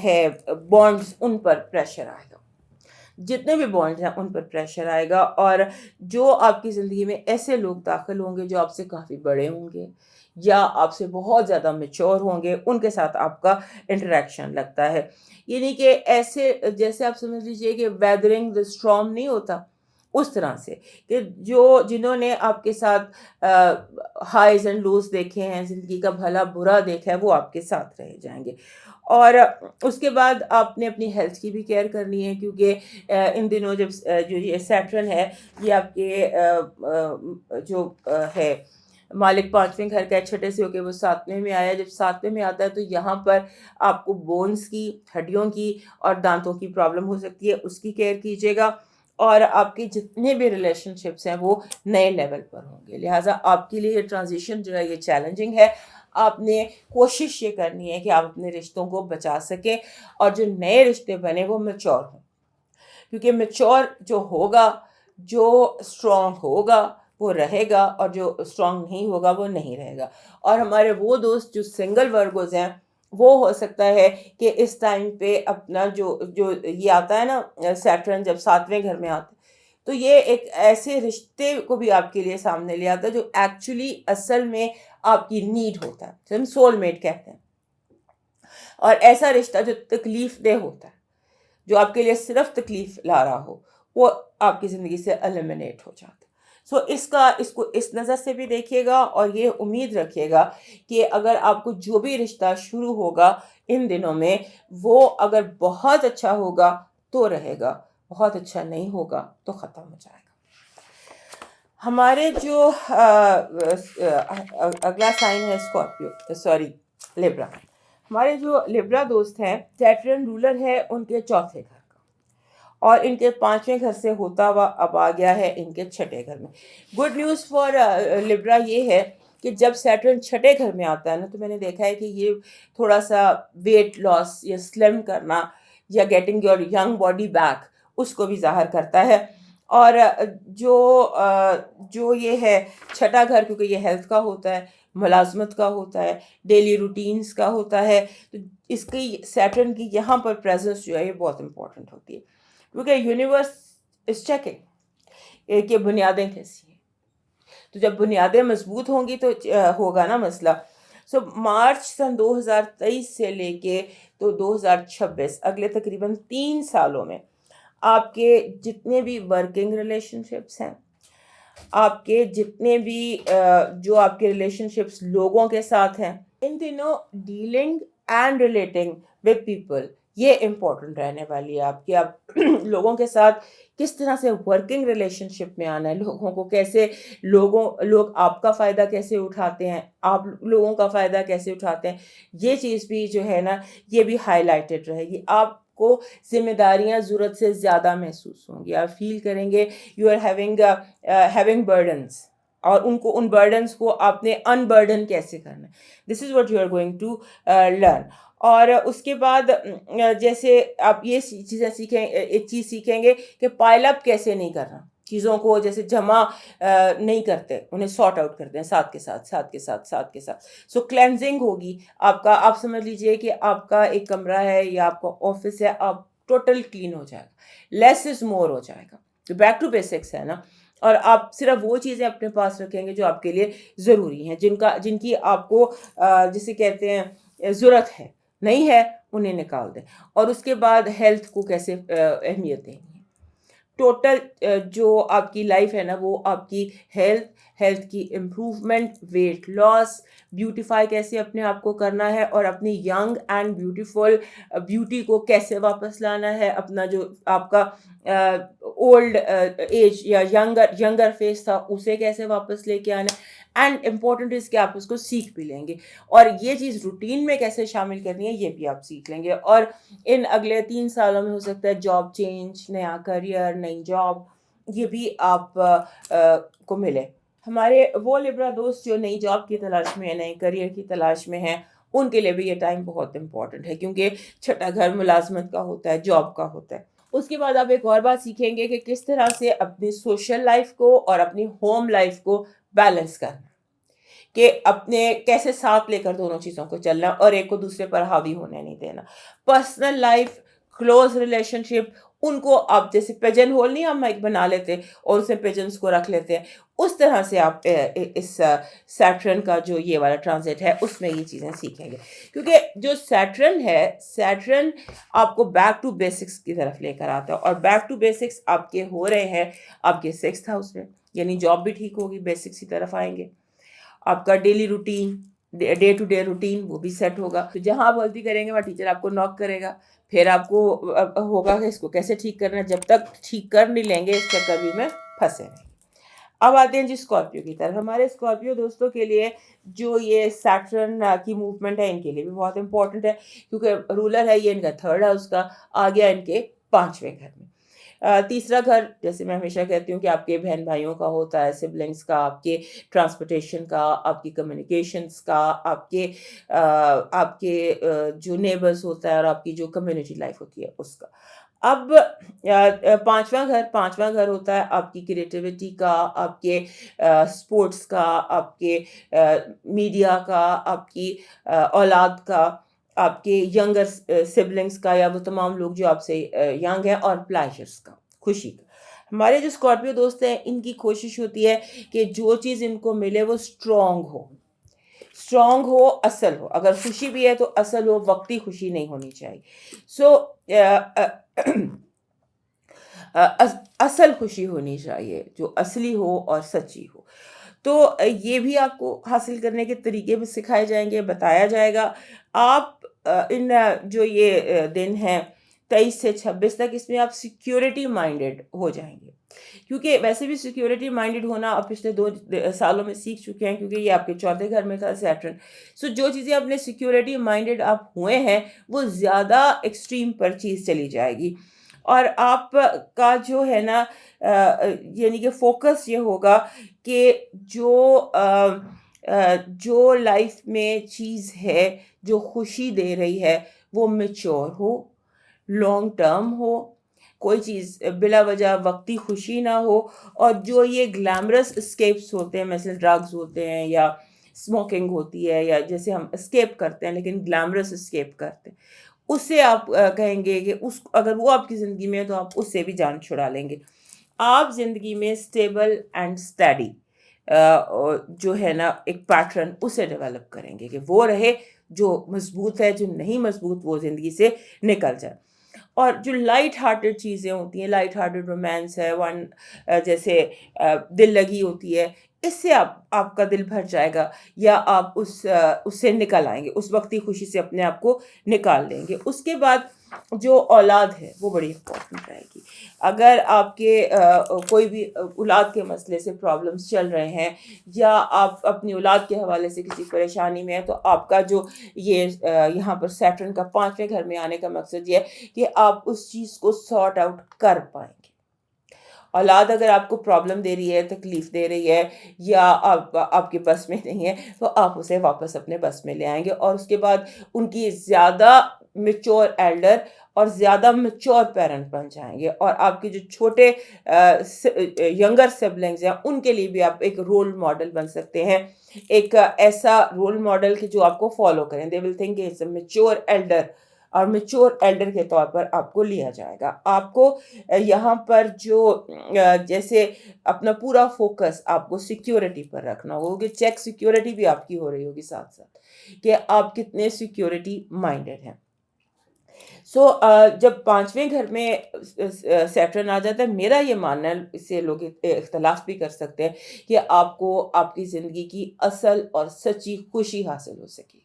ہے بانڈز، ان پر پریشر آئے گا، جتنے بھی بانڈز ہیں ان پر پریشر آئے گا. اور جو آپ کی زندگی میں ایسے لوگ داخل ہوں گے جو آپ سے کافی بڑے ہوں گے، یا آپ سے بہت زیادہ میچور ہوں گے، ان کے ساتھ آپ کا انٹریکشن لگتا ہے. یعنی کہ ایسے جیسے آپ سمجھ لیجئے کہ ویدرنگ دا اسٹارم نہیں ہوتا، اس طرح سے کہ جنہوں نے آپ کے ساتھ ہائیز اینڈ لوز دیکھے ہیں، زندگی کا بھلا برا دیکھا ہے، وہ آپ کے ساتھ رہ جائیں گے. اور اس کے بعد آپ نے اپنی ہیلتھ کی بھی کیئر کرنی ہے، کیونکہ ان دنوں جب جو یہ سیٹرن ہے، یہ آپ کے جو ہے مالک 5ویں گھر کا ہے، 6 سے ہو کے وہ 7ویں میں آیا. جب 7ویں میں آتا ہے تو یہاں پر آپ کو بونز کی، ہڈیوں کی اور دانتوں کی پرابلم ہو سکتی ہے، اس کی کیئر کیجیے گا. اور آپ کی جتنے بھی ریلیشن شپس ہیں وہ نئے لیول پر ہوں گے، لہٰذا آپ کے لیے یہ ٹرانزیشن جو ہے یہ چیلنجنگ ہے. آپ نے کوشش یہ کرنی ہے کہ آپ اپنے رشتوں کو بچا سکیں، اور جو نئے رشتے بنے وہ میچور ہوں، کیونکہ میچور جو ہوگا، جو اسٹرانگ ہوگا وہ رہے گا، اور جو اسٹرانگ نہیں ہوگا وہ نہیں رہے گا. اور ہمارے وہ دوست جو سنگل ورگوز ہیں، وہ ہو سکتا ہے کہ اس ٹائم پہ اپنا جو یہ آتا ہے نا سیٹرن جب 7ویں گھر میں آتا ہے، تو یہ ایک ایسے رشتے کو بھی آپ کے لیے سامنے لے آتا ہے جو ایکچولی اصل میں آپ کی نیڈ ہوتا ہے، ہم سول میٹ کہتے ہیں. اور ایسا رشتہ جو تکلیف دہ ہوتا ہے، جو آپ کے لیے صرف تکلیف لا رہا ہو، وہ آپ کی زندگی سے ایلیمنیٹ ہو جاتا ہے. سو اس کو اس نظر سے بھی دیکھیے گا، اور یہ امید رکھیے گا کہ اگر آپ کو جو بھی رشتہ شروع ہوگا ان دنوں میں، وہ اگر بہت اچھا ہوگا تو رہے گا, بہت اچھا نہیں ہوگا تو ختم ہو جائے گا. ہمارے جو اگلا سائن ہے اسکارپیو, سوری لیبرا. ہمارے جو لیبرا دوست ہیں, سیٹرن رولر ہے ان کے چوتھے گھر کا, اور ان کے 5ویں گھر سے ہوتا ہوا اب آ گیا ہے ان کے 6ٹھے گھر میں. گڈ نیوز فار لیبرا یہ ہے کہ جب سیٹرن 6ٹھے گھر میں آتا ہے نا, تو میں نے دیکھا ہے کہ یہ تھوڑا سا ویٹ لاس یا سلم کرنا یا getting your young body back, اس کو بھی ظاہر کرتا ہے. اور جو یہ ہے 6ٹھا گھر, کیونکہ یہ ہیلتھ کا ہوتا ہے, ملازمت کا ہوتا ہے, ڈیلی روٹینز کا ہوتا ہے, تو اس کی سیٹرن کی یہاں پر پریزنس جو ہے یہ بہت امپورٹنٹ ہوتی ہے, کیونکہ یونیورس از چیکنگ کہ بنیادیں کیسی ہیں. تو جب بنیادیں مضبوط ہوں گی تو ہوگا نا مسئلہ. سو مارچ سن 2023 سے لے کے تو 2026, اگلے تقریباً 3 سالوں میں آپ کے جتنے بھی ورکنگ ریلیشن شپس ہیں, آپ کے جتنے بھی جو آپ کے ریلیشن شپس لوگوں کے ساتھ ہیں, ان دنوں dealing and relating with people یہ امپورٹنٹ رہنے والی ہے آپ کی. آپ لوگوں کے ساتھ کس طرح سے ورکنگ ریلیشن شپ میں آنا ہے, لوگوں کو کیسے لوگ آپ کا فائدہ کیسے اٹھاتے ہیں, آپ لوگوں کا فائدہ کیسے اٹھاتے ہیں, یہ چیز بھی جو ہے نا یہ بھی ہائی لائٹڈ رہے گی. آپ کو ذمہ داریاں ضرورت سے زیادہ محسوس ہوں گی, آپ فیل کریں گے یو آر ہیونگ برڈنس, اور ان برڈنس کو آپ نے ان برڈن کیسے کرنا ہے. This is what you are going to learn. اور اس کے بعد جیسے آپ یہ چیزیں سیکھیں, ایک چیز سیکھیں گے کہ پائل اپ کیسے نہیں کرنا, چیزوں کو جیسے جمع نہیں کرتے, انہیں سارٹ آؤٹ کرتے ہیں ساتھ کے ساتھ. سو کلینزنگ ہوگی آپ کا. آپ سمجھ لیجئے کہ آپ کا ایک کمرہ ہے یا آپ کا آفس ہے, آپ ٹوٹل کلین ہو جائے گا, لیس از مور ہو جائے گا. تو بیک ٹو بیسکس ہے نا, اور آپ صرف وہ چیزیں اپنے پاس رکھیں گے جو آپ کے لیے ضروری ہیں, جن کی آپ کو جسے کہتے ہیں ضرورت ہے, نہیں ہے انہیں نکال دیں. اور اس کے بعد ہیلتھ کو کیسے اہمیت دیں گے. ٹوٹل جو آپ کی لائف ہے نا وہ آپ کی ہیلتھ کی امپروومنٹ, ویٹ لاس, بیوٹیفائی کیسے اپنے آپ کو کرنا ہے, اور اپنی ینگ اینڈ بیوٹیفل بیوٹی کو کیسے واپس لانا ہے, اپنا جو آپ کا اولڈ ایج یا ینگر فیس تھا اسے کیسے واپس لے کے آنا ہے. اینڈ امپورٹنٹ از کہ آپ اس کو سیکھ بھی لیں گے, اور یہ چیز روٹین میں کیسے شامل کرنی ہے یہ بھی آپ سیکھ لیں گے. اور ان اگلے 3 سالوں میں ہو سکتا ہے جاب چینج, نیا کریئر, نئی جاب, یہ بھی آپ کو ملے. ہمارے وہ لیبرا دوست جو نئی جاب کی تلاش میں ہیں, نئے کریئر کی تلاش میں ہیں, ان کے لیے بھی یہ ٹائم بہت امپورٹنٹ ہے, کیونکہ 6ٹھا گھر ملازمت کا ہوتا ہے, جاب کا ہوتا ہے. اس کے بعد آپ ایک اور بات سیکھیں گے کہ کس طرح سے اپنی سوشل لائف کو اور اپنی ہوم لائف کو بیلنس کرنا, کہ اپنے کیسے ساتھ لے کر دونوں چیزوں کو چلنا اور ایک کو دوسرے پر حاوی ہونے نہیں دینا. پرسنل لائف, کلوز ریلیشن شپ, ان کو آپ جیسے پیجن ہول نہیں ہم ایک بنا لیتے اور اس میں پیجنس کو رکھ لیتے ہیں, اس طرح سے آپ اس سیٹرن کا جو یہ والا ٹرانزٹ ہے اس میں یہ چیزیں سیکھیں گے. کیونکہ جو سیٹرن آپ کو بیک ٹو بیسکس کی طرف لے کر آتا ہے, اور بیک ٹو بیسکس آپ کے ہو رہے ہیں آپ کے 6th ہاؤس میں, یعنی جاب بھی ٹھیک ہوگی, بیسکس کی طرف آئیں گے, آپ کا daily routine, day to day routine وہ بھی سیٹ ہوگا. تو جہاں آپ غلطی کریں گے وہاں ٹیچر آپ کو نوک کرے گا, پھر آپ کو ہوگا کہ اس کو کیسے ٹھیک کرنا ہے, جب تک ٹھیک کر نہیں لیں گے اس چکر بھی میں پھنسے رہیں گے. اب آتے ہیں جی اسکارپیو کی طرف. ہمارے اسکارپیو دوستوں کے لیے جو یہ سیٹرن کی موومنٹ ہے ان کے لیے بھی بہت امپورٹنٹ ہے, کیونکہ رولر ہے یہ ان کا 3rd ہاؤس کا, آ گیا ان کے 5ویں گھر میں. تیسرا گھر جیسے میں ہمیشہ کہتی ہوں کہ آپ کے بہن بھائیوں کا ہوتا ہے, سبلنگس کا, آپ کے ٹرانسپورٹیشن کا, آپ کی کمیونیکیشنس کا, آپ کے جو نیبرز ہوتا ہے اور آپ کی جو کمیونٹی لائف ہوتی ہے اس کا. اب 5واں گھر ہوتا ہے آپ کی کریٹیوٹی کا, آپ کے اسپورٹس کا, آپ کے میڈیا کا, آپ کی اولاد کا, آپ کے ینگر سبلنگس کا, یا وہ تمام لوگ جو آپ سے ینگ ہیں, اور پلیجرس کا, خوشی کا. ہمارے جو اسکارپیو دوست ہیں ان کی کوشش ہوتی ہے کہ جو چیز ان کو ملے وہ اسٹرانگ ہو, اصل ہو. اگر خوشی بھی ہے تو اصل ہو, وقتی خوشی نہیں ہونی چاہیے. سو اصل خوشی ہونی چاہیے جو اصلی ہو اور سچی ہو. تو یہ بھی آپ کو حاصل کرنے کے طریقے بھی سکھائے جائیں گے, بتایا جائے گا. آپ ان جو یہ دن ہیں 23 سے 26 تک اس میں آپ سیکیورٹی مائنڈیڈ ہو جائیں گے، کیونکہ ویسے بھی سیکیورٹی مائنڈیڈ ہونا آپ پچھلے 2 سالوں میں سیکھ چکے ہیں، کیونکہ یہ آپ کے چوتھے گھر میں تھا سیٹرن. سو جو چیزیں اپنے سیکیورٹی مائنڈیڈ آپ ہوئے ہیں وہ زیادہ ایکسٹریم پر چیز چلی جائے گی، اور آپ کا جو ہے نا یعنی کہ فوکس یہ ہوگا کہ جو لائف میں چیز ہے جو خوشی دے رہی ہے وہ میچور ہو، لانگ ٹرم ہو، کوئی چیز بلا وجہ وقتی خوشی نہ ہو. اور جو یہ گلیمرس اسکیپس ہوتے ہیں، مثلا ڈرگز ہوتے ہیں یا اسموکنگ ہوتی ہے، یا جیسے ہم اسکیپ کرتے ہیں لیکن گلیمرس اسکیپ کرتے ہیں، اس سے آپ کہیں گے کہ اگر وہ آپ کی زندگی میں ہے تو آپ اس سے بھی جان چھڑا لیں گے. آپ زندگی میں اسٹیبل اینڈ اسٹیڈی جو ہے نا ایک پیٹرن اسے ڈیولپ کریں گے کہ وہ رہے، جو مضبوط ہے، جو نہیں مضبوط وہ زندگی سے نکل جائے. اور جو لائٹ ہارٹیڈ چیزیں ہوتی ہیں، لائٹ ہارٹیڈ رومانس ہے، جیسے دل لگی ہوتی ہے، اس سے آپ کا دل بھر جائے گا، یا آپ اس سے نکل آئیں گے، اس وقتی خوشی سے اپنے آپ کو نکال لیں گے. اس کے بعد جو اولاد ہے وہ بڑی امپورٹنٹ رہے گی. اگر آپ کے کوئی بھی اولاد کے مسئلے سے پرابلمس چل رہے ہیں، یا آپ اپنی اولاد کے حوالے سے کسی پریشانی میں ہیں، تو آپ کا جو یہاں پر سیٹرن کا 5ویں گھر میں آنے کا مقصد یہ ہے کہ آپ اس چیز کو سارٹ آؤٹ کر پائیں گے. اولاد اگر آپ کو پرابلم دے رہی ہے، تکلیف دے رہی ہے، یا آپ کے بس میں نہیں ہے، تو آپ اسے واپس اپنے بس میں لے آئیں گے. اور اس کے بعد ان کی زیادہ میچور ایلڈر اور زیادہ میچور پیرنٹ بن جائیں گے. اور آپ کے جو چھوٹے ینگر سبلنگز ہیں ان کے لیے بھی آپ ایک رول ماڈل بن سکتے ہیں، ایک ایسا رول ماڈل کہ جو آپ کو فالو کریں. They will think it's a mature elder, اور میچور ایلڈر کے طور پر آپ کو لیا جائے گا. آپ کو یہاں پر جو جیسے اپنا پورا فوکس آپ کو سیکیورٹی پر رکھنا ہوگا، کہ چیک سیکیورٹی بھی آپ کی ہو رہی ہوگی ساتھ ساتھ، کہ آپ کتنے سیکیورٹی مائنڈیڈ ہیں. سو جب 5ویں گھر میں سیٹرن آ جاتا ہے، میرا یہ ماننا ہے، اس سے لوگ اختلاف بھی کر سکتے ہیں، کہ آپ کو آپ کی زندگی کی اصل اور سچی خوشی حاصل ہو سکے گی.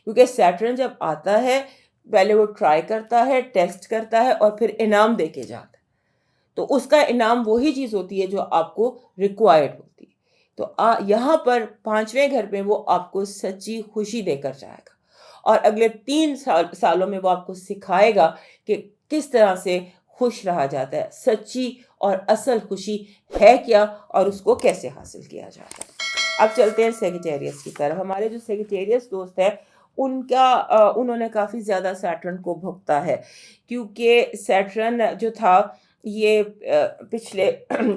کیونکہ سیٹرن جب آتا ہے پہلے وہ ٹرائی کرتا ہے، ٹیسٹ کرتا ہے، اور پھر انعام دے کے جاتا ہے. تو اس کا انعام وہی چیز ہوتی ہے جو آپ کو ریکوائرڈ ہوتی ہے. تو یہاں پر 5ویں گھر میں وہ آپ کو سچی خوشی دے کر جائے گا، اور اگلے 3 سالوں میں وہ آپ کو سکھائے گا کہ کس طرح سے خوش رہا جاتا ہے، سچی اور اصل خوشی ہے کیا، اور اس کو کیسے حاصل کیا جاتا ہے. اب چلتے ہیں سیگیٹیریس کی طرف. ہمارے جو سیگیٹیریس دوست ہیں انہوں نے کافی زیادہ سیٹرن کو بھگتا ہے، کیونکہ سیٹرن جو تھا یہ پچھلے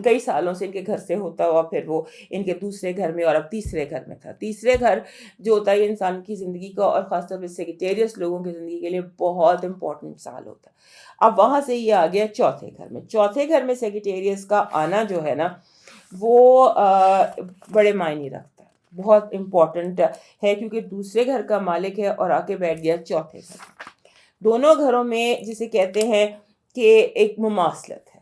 کئی سالوں سے ان کے گھر سے ہوتا ہوا، پھر وہ ان کے دوسرے گھر میں، اور اب تیسرے گھر میں تھا. تیسرے گھر جو ہوتا ہے یہ انسان کی زندگی کا، اور خاص طور پہ سیگیٹیریس لوگوں کی زندگی کے لیے بہت امپورٹنٹ سال ہوتا ہے. اب وہاں سے یہ آ گیا چوتھے گھر میں. چوتھے گھر میں سیگیٹیریس کا آنا جو ہے نا وہ بڑے معنی رکھتا ہے، بہت امپورٹنٹ ہے، کیونکہ دوسرے گھر کا مالک ہے اور آ کے بیٹھ گیا چوتھے گھر. دونوں گھروں میں جسے کہتے ہیں کہ ایک مماثلت ہے،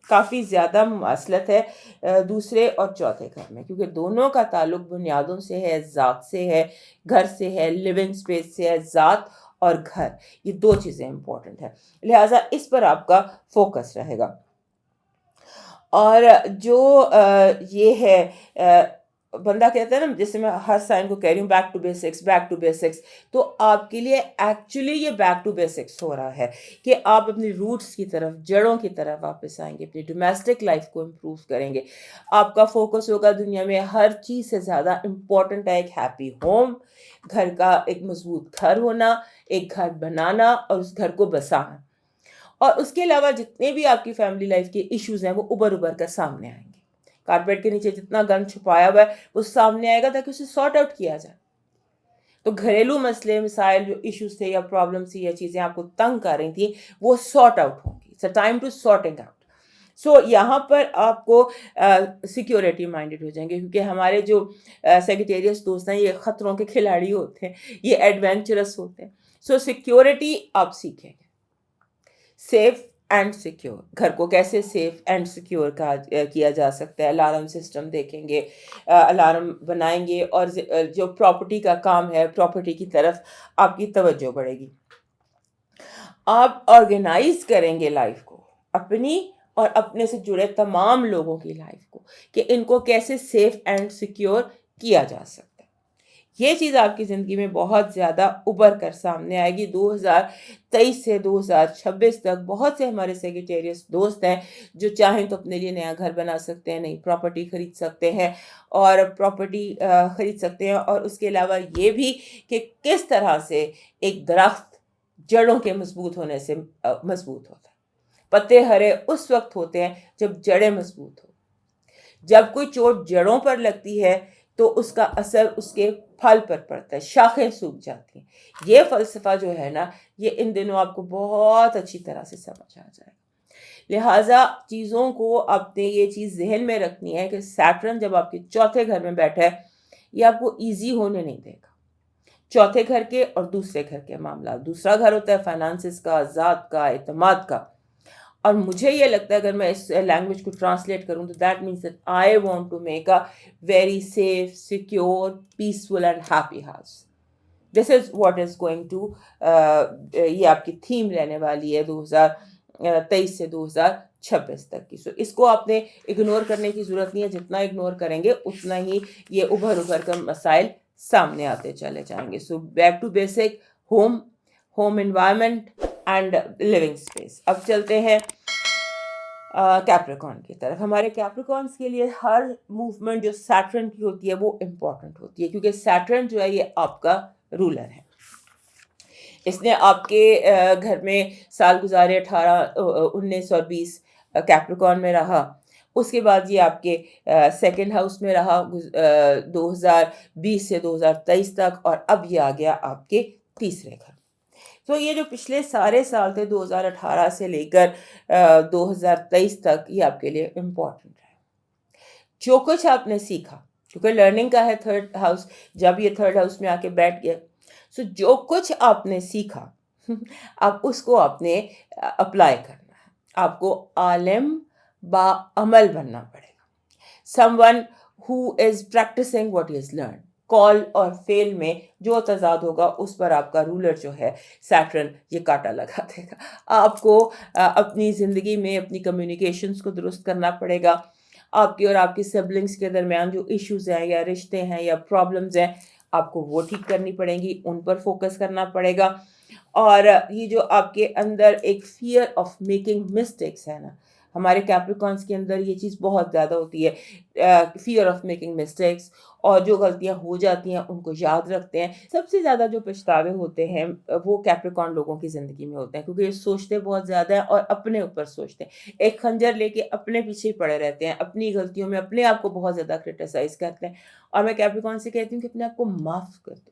کافی زیادہ مماثلت ہے دوسرے اور چوتھے گھر میں، کیونکہ دونوں کا تعلق بنیادوں سے ہے، ذات سے ہے، گھر سے ہے، لیونگ سپیس سے ہے. ذات اور گھر، یہ 2 چیزیں امپورٹنٹ ہیں، لہٰذا اس پر آپ کا فوکس رہے گا. اور جو یہ ہے بندہ کہتا ہے نا، جیسے میں ہر سائن کو کہہ رہی ہوں back to basics, back to basics, تو آپ کے لیے ایکچولی یہ بیک ٹو بیسکس ہو رہا ہے کہ آپ اپنی روٹس کی طرف، جڑوں کی طرف واپس آئیں گے، اپنی ڈومیسٹک لائف کو امپروو کریں گے. آپ کا فوکس ہوگا دنیا میں ہر چیز سے زیادہ امپورٹنٹ ہے ایک ہیپی ہوم، گھر کا ایک مضبوط گھر ہونا، ایک گھر بنانا اور اس گھر کو بسانا. اور اس کے علاوہ جتنے بھی آپ کی فیملی لائف کے ایشوز ہیں وہ ابھر کر سامنے آئیں گے. کارپیٹ کے نیچے جتنا گند چھپایا ہوا ہے وہ سامنے آئے گا تاکہ اسے سارٹ آؤٹ کیا جائے. تو گھریلو مسئلے، مسائل، جو ایشوز تھے یا پرابلمس تھی یا چیزیں آپ کو تنگ کر رہی تھیں وہ سارٹ آؤٹ ہوں گی. It's a time to sorting out. So یہاں پر آپ کو سیکیورٹی مائنڈیڈ ہو جائیں گے، کیونکہ ہمارے جو سیگیٹیریس دوست ہیں یہ خطروں کے کھلاڑی ہوتے ہیں، یہ ایڈونچرس ہوتے ہیں. سو سیکیورٹی آپ سیکھیں گے، سیف اینڈ سیکیور. گھر کو کیسے سیف اینڈ سیکیور کیا جا سکتا ہے، الارم سسٹم دیکھیں گے، الارم بنائیں گے، اور جو پراپرٹی کا کام ہے پراپرٹی کی طرف آپ کی توجہ بڑھے گی. آپ آرگنائز کریں گے لائف کو، اپنی اور اپنے سے جڑے تمام لوگوں کی لائف کو، کہ ان کو کیسے سیف اینڈ سیکیور کیا جا سکتا ہے. یہ چیز آپ کی زندگی میں بہت زیادہ ابھر کر سامنے آئے گی. 2023 سے 2026 تک بہت سے ہمارے سیگیٹیریس دوست ہیں جو چاہیں تو اپنے لیے نیا گھر بنا سکتے ہیں، نئی پراپرٹی خرید سکتے ہیں، اور پراپرٹی خرید سکتے ہیں. اور اس کے علاوہ یہ بھی کہ کس طرح سے ایک درخت جڑوں کے مضبوط ہونے سے مضبوط ہوتا ہے. پتے ہرے اس وقت ہوتے ہیں جب جڑیں مضبوط ہو. جب کوئی چوٹ جڑوں پر لگتی ہے تو اس کا اثر اس کے پھل پر پڑتا ہے، شاخیں سوکھ جاتی ہیں. یہ فلسفہ جو ہے نا، یہ ان دنوں آپ کو بہت اچھی طرح سے سمجھ آ جائے گا. لہٰذا چیزوں کو آپ نے یہ چیز ذہن میں رکھنی ہے کہ سیٹرن جب آپ کے چوتھے گھر میں بیٹھا ہے، یہ آپ کو ایزی ہونے نہیں دے گا. چوتھے گھر کے اور دوسرے گھر کے معاملات، دوسرا گھر ہوتا ہے فائنانسز کا، ذات کا، اعتماد کا. اور مجھے یہ لگتا ہے اگر میں اس لینگویج کو ٹرانسلیٹ کروں تو that means that I want to make a very safe, secure, peaceful and happy house. This is what is going to, یہ آپ کی تھیم رہنے والی ہے 2023 سے 2026 تک کی. سو اس کو آپ نے اگنور کرنے کی ضرورت نہیں ہے. جتنا اگنور کریں گے اتنا ہی یہ ابھر کر مسائل سامنے آتے چلے جائیں گے. So back to basic, home environment and living space. اب چلتے ہیں کیپریکون کی طرف. ہمارے کیپریکونس کے لیے ہر موومنٹ جو سیٹرن کی ہوتی ہے وہ امپورٹنٹ ہوتی ہے، کیونکہ سیٹرن جو ہے یہ آپ کا رولر ہے. اس نے آپ کے گھر میں سال گزارے 18، 19 اور 20 کیپریکون میں رہا. اس کے بعد یہ آپ کے سیکنڈ ہاؤس میں رہا 2020 سے 2023 تک، اور اب یہ آ گیا آپ کے تیسرے گھر. تو یہ جو پچھلے سارے سال تھے 2018 سے لے کر 2023 تک، یہ آپ کے لیے امپورٹنٹ ہے. جو کچھ آپ نے سیکھا، کیونکہ لرننگ کا ہے تھرڈ ہاؤس، جب یہ تھرڈ ہاؤس میں آ کے بیٹھ گیا، سو جو کچھ آپ نے سیکھا اب اس کو آپ نے اپلائی کرنا ہے. آپ کو عالم با عمل بننا پڑے گا. Someone who is practising what he is learn. کال اور فیل میں جو تضاد ہوگا اس پر آپ کا رولر جو ہے سیٹرن یہ کاٹا لگا دے گا. آپ کو اپنی زندگی میں اپنی کمیونیکیشنز کو درست کرنا پڑے گا. آپ کی اور آپ کی سبلنگس کے درمیان جو ایشوز ہیں یا رشتے ہیں یا پرابلمز ہیں، آپ کو وہ ٹھیک کرنی پڑیں گی، ان پر فوکس کرنا پڑے گا. اور یہ جو آپ کے اندر ایک فیئر آف میکنگ مسٹیکس ہے نا، ہمارے کیپریکونس کے اندر یہ چیز بہت زیادہ ہوتی ہے، فیئر آف میکنگ مسٹیکس. اور جو غلطیاں ہو جاتی ہیں ان کو یاد رکھتے ہیں. سب سے زیادہ جو پچھتاوے ہوتے ہیں وہ کیپریکون لوگوں کی زندگی میں ہوتے ہیں، کیونکہ یہ سوچتے بہت زیادہ ہیں اور اپنے اوپر سوچتے ہیں. ایک خنجر لے کے اپنے پیچھے پڑے رہتے ہیں، اپنی غلطیوں میں اپنے آپ کو بہت زیادہ کرٹیسائز کرتے ہیں. اور میں کیپریکون سے کہتی ہوں کہ اپنے آپ کو معاف کر دو،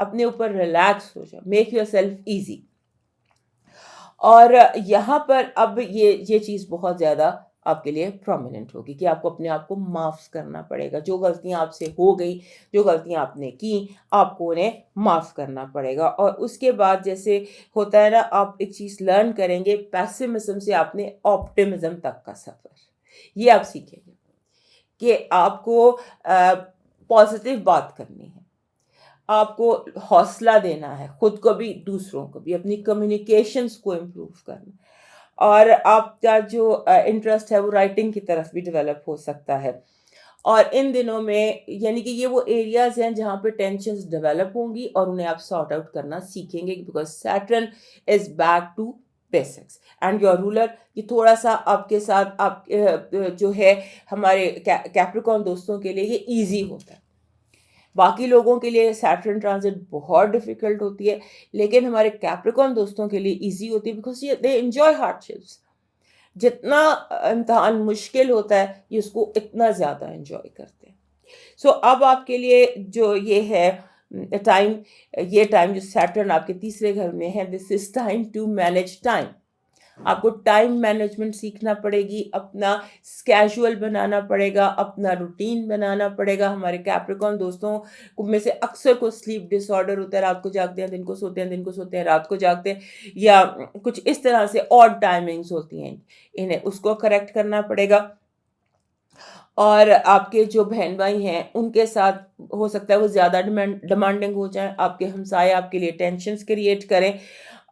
اپنے اوپر ریلیکس ہو جاؤ، میک یور سیلف ایزی. اور یہاں پر اب یہ چیز بہت زیادہ آپ کے لیے پرومیننٹ ہوگی کہ آپ کو اپنے آپ کو معاف کرنا پڑے گا. جو غلطیاں آپ سے ہو گئی، جو غلطیاں آپ نے کی، آپ کو انہیں معاف کرنا پڑے گا. اور اس کے بعد جیسے ہوتا ہے نا، آپ ایک چیز لرن کریں گے، پیسمزم سے آپ نے آپٹمزم تک کا سفر یہ آپ سیکھیں گے کہ آپ کو پازیٹیو بات کرنی ہے، آپ کو حوصلہ دینا ہے، خود کو بھی دوسروں کو بھی، اپنی کمیونیکیشنز کو امپروو کرنا. اور آپ کا جو انٹرسٹ ہے وہ رائٹنگ کی طرف بھی ڈیولپ ہو سکتا ہے. اور ان دنوں میں یعنی کہ یہ وہ ایریاز ہیں جہاں پہ ٹینشنز ڈیولپ ہوں گی اور انہیں آپ سارٹ آؤٹ کرنا سیکھیں گے، because Saturn is back to basics. And your ruler یہ تھوڑا سا آپ کے ساتھ آپ جو ہے ہمارے کیپریکون دوستوں کے لیے یہ ایزی ہوتا ہے. باقی لوگوں کے لیے سیٹرن ٹرانزٹ بہت ڈیفیکلٹ ہوتی ہے، لیکن ہمارے کیپریکون دوستوں کے لیے ایزی ہوتی ہے، because they enjoy hard ships. جتنا امتحان مشکل ہوتا ہے یہ اس کو اتنا زیادہ انجوائے کرتے ہیں. سو اب آپ کے لیے جو یہ ہے ٹائم، یہ ٹائم جو سیٹرن آپ کے تیسرے گھر میں ہے، this is time to manage time. آپ کو ٹائم مینجمنٹ سیکھنا پڑے گی، اپنا اسکیجول بنانا پڑے گا، اپنا روٹین بنانا پڑے گا. ہمارے کیپریکون دوستوں میں سے اکثر کو سلیپ ڈس آرڈر ہوتا ہے، رات کو جاگتے ہیں دن کو سوتے ہیں، دن کو سوتے ہیں رات کو جاگتے ہیں، یا کچھ اس طرح سے آڈ ٹائمنگز ہوتی ہیں، انہیں اس کو کریکٹ کرنا پڑے گا. اور آپ کے جو بہن بھائی ہیں ان کے ساتھ ہو سکتا ہے وہ زیادہ ڈیمانڈنگ ہو جائیں، آپ کے ہمسائے آپ کے لیے ٹینشنز کریٹ کریں.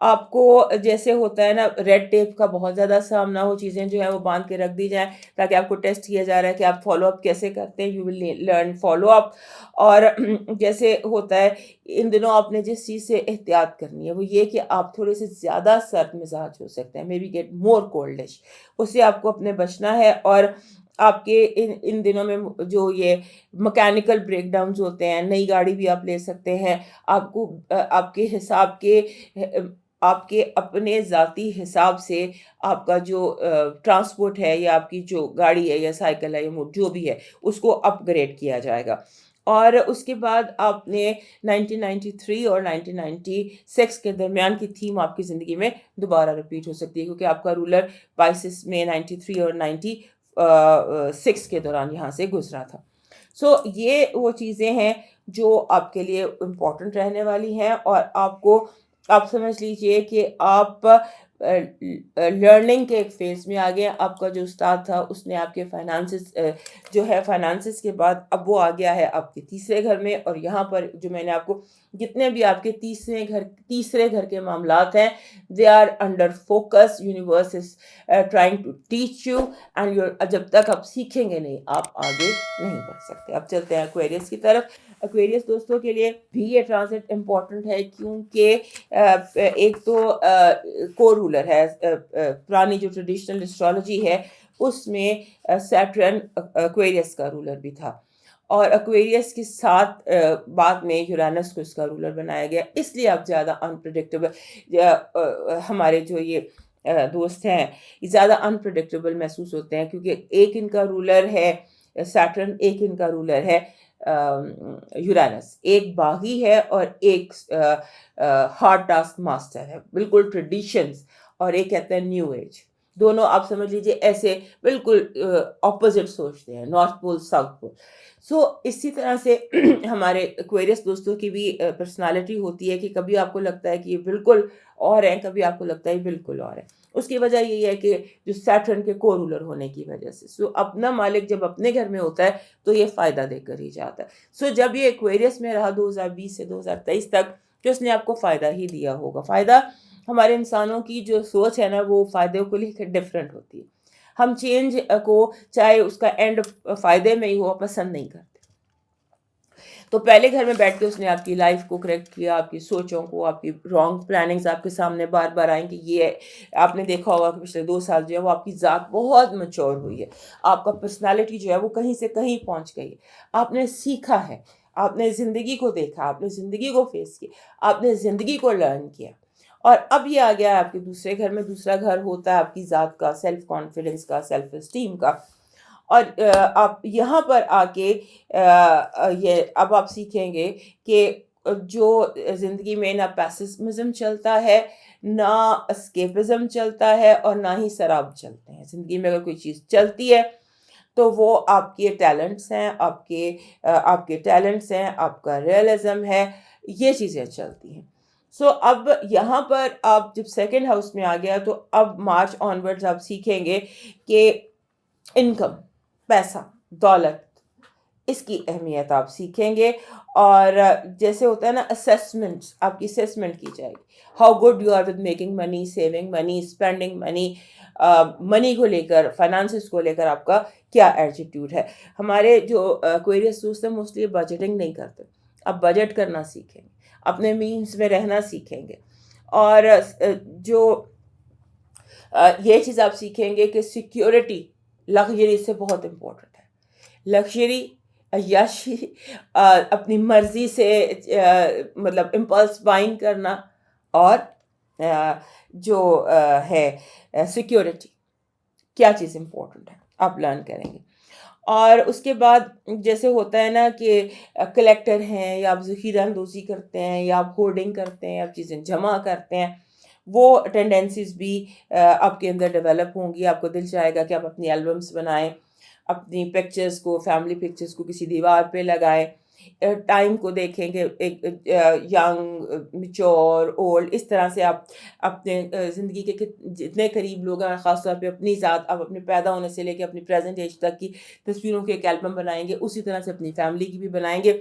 آپ کو جیسے ہوتا ہے نا ریڈ ٹیپ کا بہت زیادہ سامنا ہو, چیزیں جو ہیں وہ باندھ کے رکھ دی جائیں تاکہ آپ کو ٹیسٹ کیا جا رہا ہے کہ آپ فالو اپ کیسے کرتے ہیں, you will learn follow up. اور جیسے ہوتا ہے ان دنوں آپ نے جس چیز سے احتیاط کرنی ہے وہ یہ کہ آپ تھوڑے سے زیادہ سرد مزاج ہو سکتے ہیں, مے بی گیٹ مور کولڈش, اس سے آپ کو اپنے بچنا ہے. اور آپ کے ان دنوں میں جو یہ مکینیکل بریک ڈاؤنز ہوتے ہیں, نئی گاڑی بھی آپ لے سکتے ہیں, آپ کو آپ کے حساب کے آپ کے اپنے ذاتی حساب سے آپ کا جو ٹرانسپورٹ ہے یا آپ کی جو گاڑی ہے یا سائیکل ہے یا جو بھی ہے اس کو اپ گریڈ کیا جائے گا. اور اس کے بعد آپ نے 1993 اور 1996 کے درمیان کی تھیم آپ کی زندگی میں دوبارہ رپیٹ ہو سکتی ہے, کیونکہ آپ کا رولر پائسس میں 93 اور 96 کے دوران یہاں سے گزرا تھا. سو یہ وہ چیزیں ہیں جو آپ کے لیے امپورٹنٹ رہنے والی ہیں. اور آپ سمجھ لیجئے کہ آپ لرننگ کے ایک فیز میں آ گئے. آپ کا جو استاد تھا اس نے آپ کے فائنانسز جو ہے فائنانسز کے بعد اب وہ آ گیا ہے آپ کے تیسرے گھر میں. اور یہاں پر جو میں نے آپ کو جتنے بھی آپ کے تیسرے گھر کے معاملات ہیں, they are under focus. Universe is trying to teach you اینڈ جب تک آپ سیکھیں گے نہیں آپ آگے نہیں بڑھ سکتے. اب چلتے ہیں ایکویریس کی طرف. ایکویریس دوستوں کے لیے بھی یہ ٹرانزٹ امپورٹنٹ ہے, کیونکہ ایک تو کو رولر ہے, پرانی جو ٹریڈیشنل اسٹرالوجی ہے اس میں سیٹرن ایکویریس کا رولر بھی تھا, اور ایکویریس کے ساتھ بعد میں یورینس کو اس کا رولر بنایا گیا. اس لیے اب زیادہ انپریڈکٹیبل ہمارے جو یہ دوست ہیں یہ زیادہ انپریڈکٹیبل محسوس ہوتے ہیں, کیونکہ ایک ان کا رولر ہے سیٹرن, ایک ان کا رولر ہے یورینس. ایک باغی ہے اور ایک ہارڈ ٹاسک ماسٹر ہے, بالکل ٹریڈیشنز, اور ایک کہتے ہیں نیو ایج. دونوں آپ سمجھ لیجئے ایسے بالکل اپوزٹ سوچتے ہیں, نارتھ پول ساؤتھ پول. سو اسی طرح سے ہمارے ایکویریس دوستوں کی بھی پرسنالٹی ہوتی ہے کہ کبھی آپ کو لگتا ہے کہ یہ بالکل اور ہیں, کبھی آپ کو لگتا ہے یہ بالکل اور ہے. اس کی وجہ یہی ہے کہ جو سیٹرن کے کو رولر ہونے کی وجہ سے. سو اپنا مالک جب اپنے گھر میں ہوتا ہے تو یہ فائدہ دے کر ہی جاتا ہے. سو جب یہ ایکویریس میں رہا 2020 سے 2023 تک, تو اس نے آپ کو فائدہ ہی دیا ہوگا. فائدہ ہمارے انسانوں کی جو سوچ ہے نا وہ فائدے کو لے کر ڈفرینٹ ہوتی ہے. ہم چینج کو چاہے اس کا اینڈ فائدے میں ہی ہو پسند نہیں کرتے. تو پہلے گھر میں بیٹھ کے اس نے آپ کی لائف کو کریکٹ کیا, آپ کی سوچوں کو, آپ کی رانگ پلاننگز آپ کے سامنے بار بار آئیں کہ یہ آپ نے دیکھا ہوگا کہ پچھلے 2 سال جو ہے وہ آپ کی ذات بہت میچور ہوئی ہے, آپ کا پرسنالٹی جو ہے وہ کہیں سے کہیں پہنچ گئی ہے. آپ نے سیکھا ہے, آپ نے زندگی کو دیکھا, آپ نے زندگی کو فیس کیا, آپ نے زندگی کو لرن کیا. اور اب یہ آ گیا ہے آپ کے دوسرے گھر میں. دوسرا گھر ہوتا ہے آپ کی ذات کا, سیلف کانفیڈنس کا, سیلف اسٹیم کا. اور آپ یہاں پر آ کے یہ اب آپ سیکھیں گے کہ جو زندگی میں نہ پیسمزم چلتا ہے, نہ اسکیپزم چلتا ہے, اور نہ ہی سراب چلتے ہیں. زندگی میں اگر کوئی چیز چلتی ہے تو وہ آپ کے ٹیلنٹس ہیں, آپ کے ٹیلنٹس ہیں, آپ کا ریئلزم ہے, یہ چیزیں چلتی ہیں. سو اب یہاں پر آپ جب سیکنڈ ہاؤس میں آ گیا تو اب مارچ آنورڈز آپ سیکھیں گے کہ انکم, پیسہ, دولت, اس کی اہمیت آپ سیکھیں گے. اور جیسے ہوتا ہے نا اسیسمنٹ, آپ کی اسیسمنٹ کی جائے گی, how good you are with making money, saving money, spending money, money کو لے کر, فائنانسز کو لے کر آپ کا کیا ایٹیٹیوڈ ہے. ہمارے جو کوئریس دوست ہیں موسٹلی بجٹنگ نہیں کرتے. اب بجٹ کرنا سیکھیں گے, اپنے مینس میں رہنا سیکھیں گے. اور جو یہ چیز آپ سیکھیں گے کہ سیکیورٹی لگژری سے بہت امپورٹنٹ ہے. لگژری, عیاشی, اپنی مرضی سے مطلب امپلس بائنگ کرنا, اور جو ہے سیکیورٹی, کیا چیز امپورٹنٹ ہے آپ لرن کریں گے. اور اس کے بعد جیسے ہوتا ہے نا کہ کلیکٹر ہیں, یا آپ ذخیرہ اندوزی کرتے ہیں, یا آپ ہورڈنگ کرتے ہیں, آپ چیزیں جمع کرتے ہیں, وہ ٹینڈنسیز بھی آپ کے اندر ڈیولپ ہوں گی. آپ کو دل چاہے گا کہ آپ اپنی البمس بنائیں, اپنی پکچرز کو, فیملی پکچرز کو کسی دیوار پہ لگائیں. ٹائم کو دیکھیں کہ ایک ینگ, میچور, اولڈ, اس طرح سے آپ اپنے زندگی کے جتنے قریب لوگ ہیں, خاص طور پہ اپنی ذات, آپ اپنے پیدا ہونے سے لے کے اپنی پریزنٹ ایج تک کی تصویروں کے ایک البم بنائیں گے. اسی طرح سے اپنی فیملی کی بھی بنائیں گے.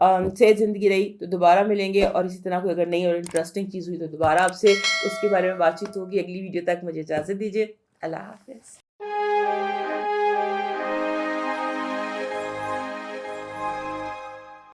صحت زندگی رہی تو دوبارہ ملیں گے، اور اسی طرح کوئی اگر نئی اور انٹرسٹنگ چیز ہوئی تو دوبارہ آپ سے اس کے بارے میں بات چیت ہوگی۔ اگلی ویڈیو تک مجھے اجازت دیجیے، اللہ حافظ۔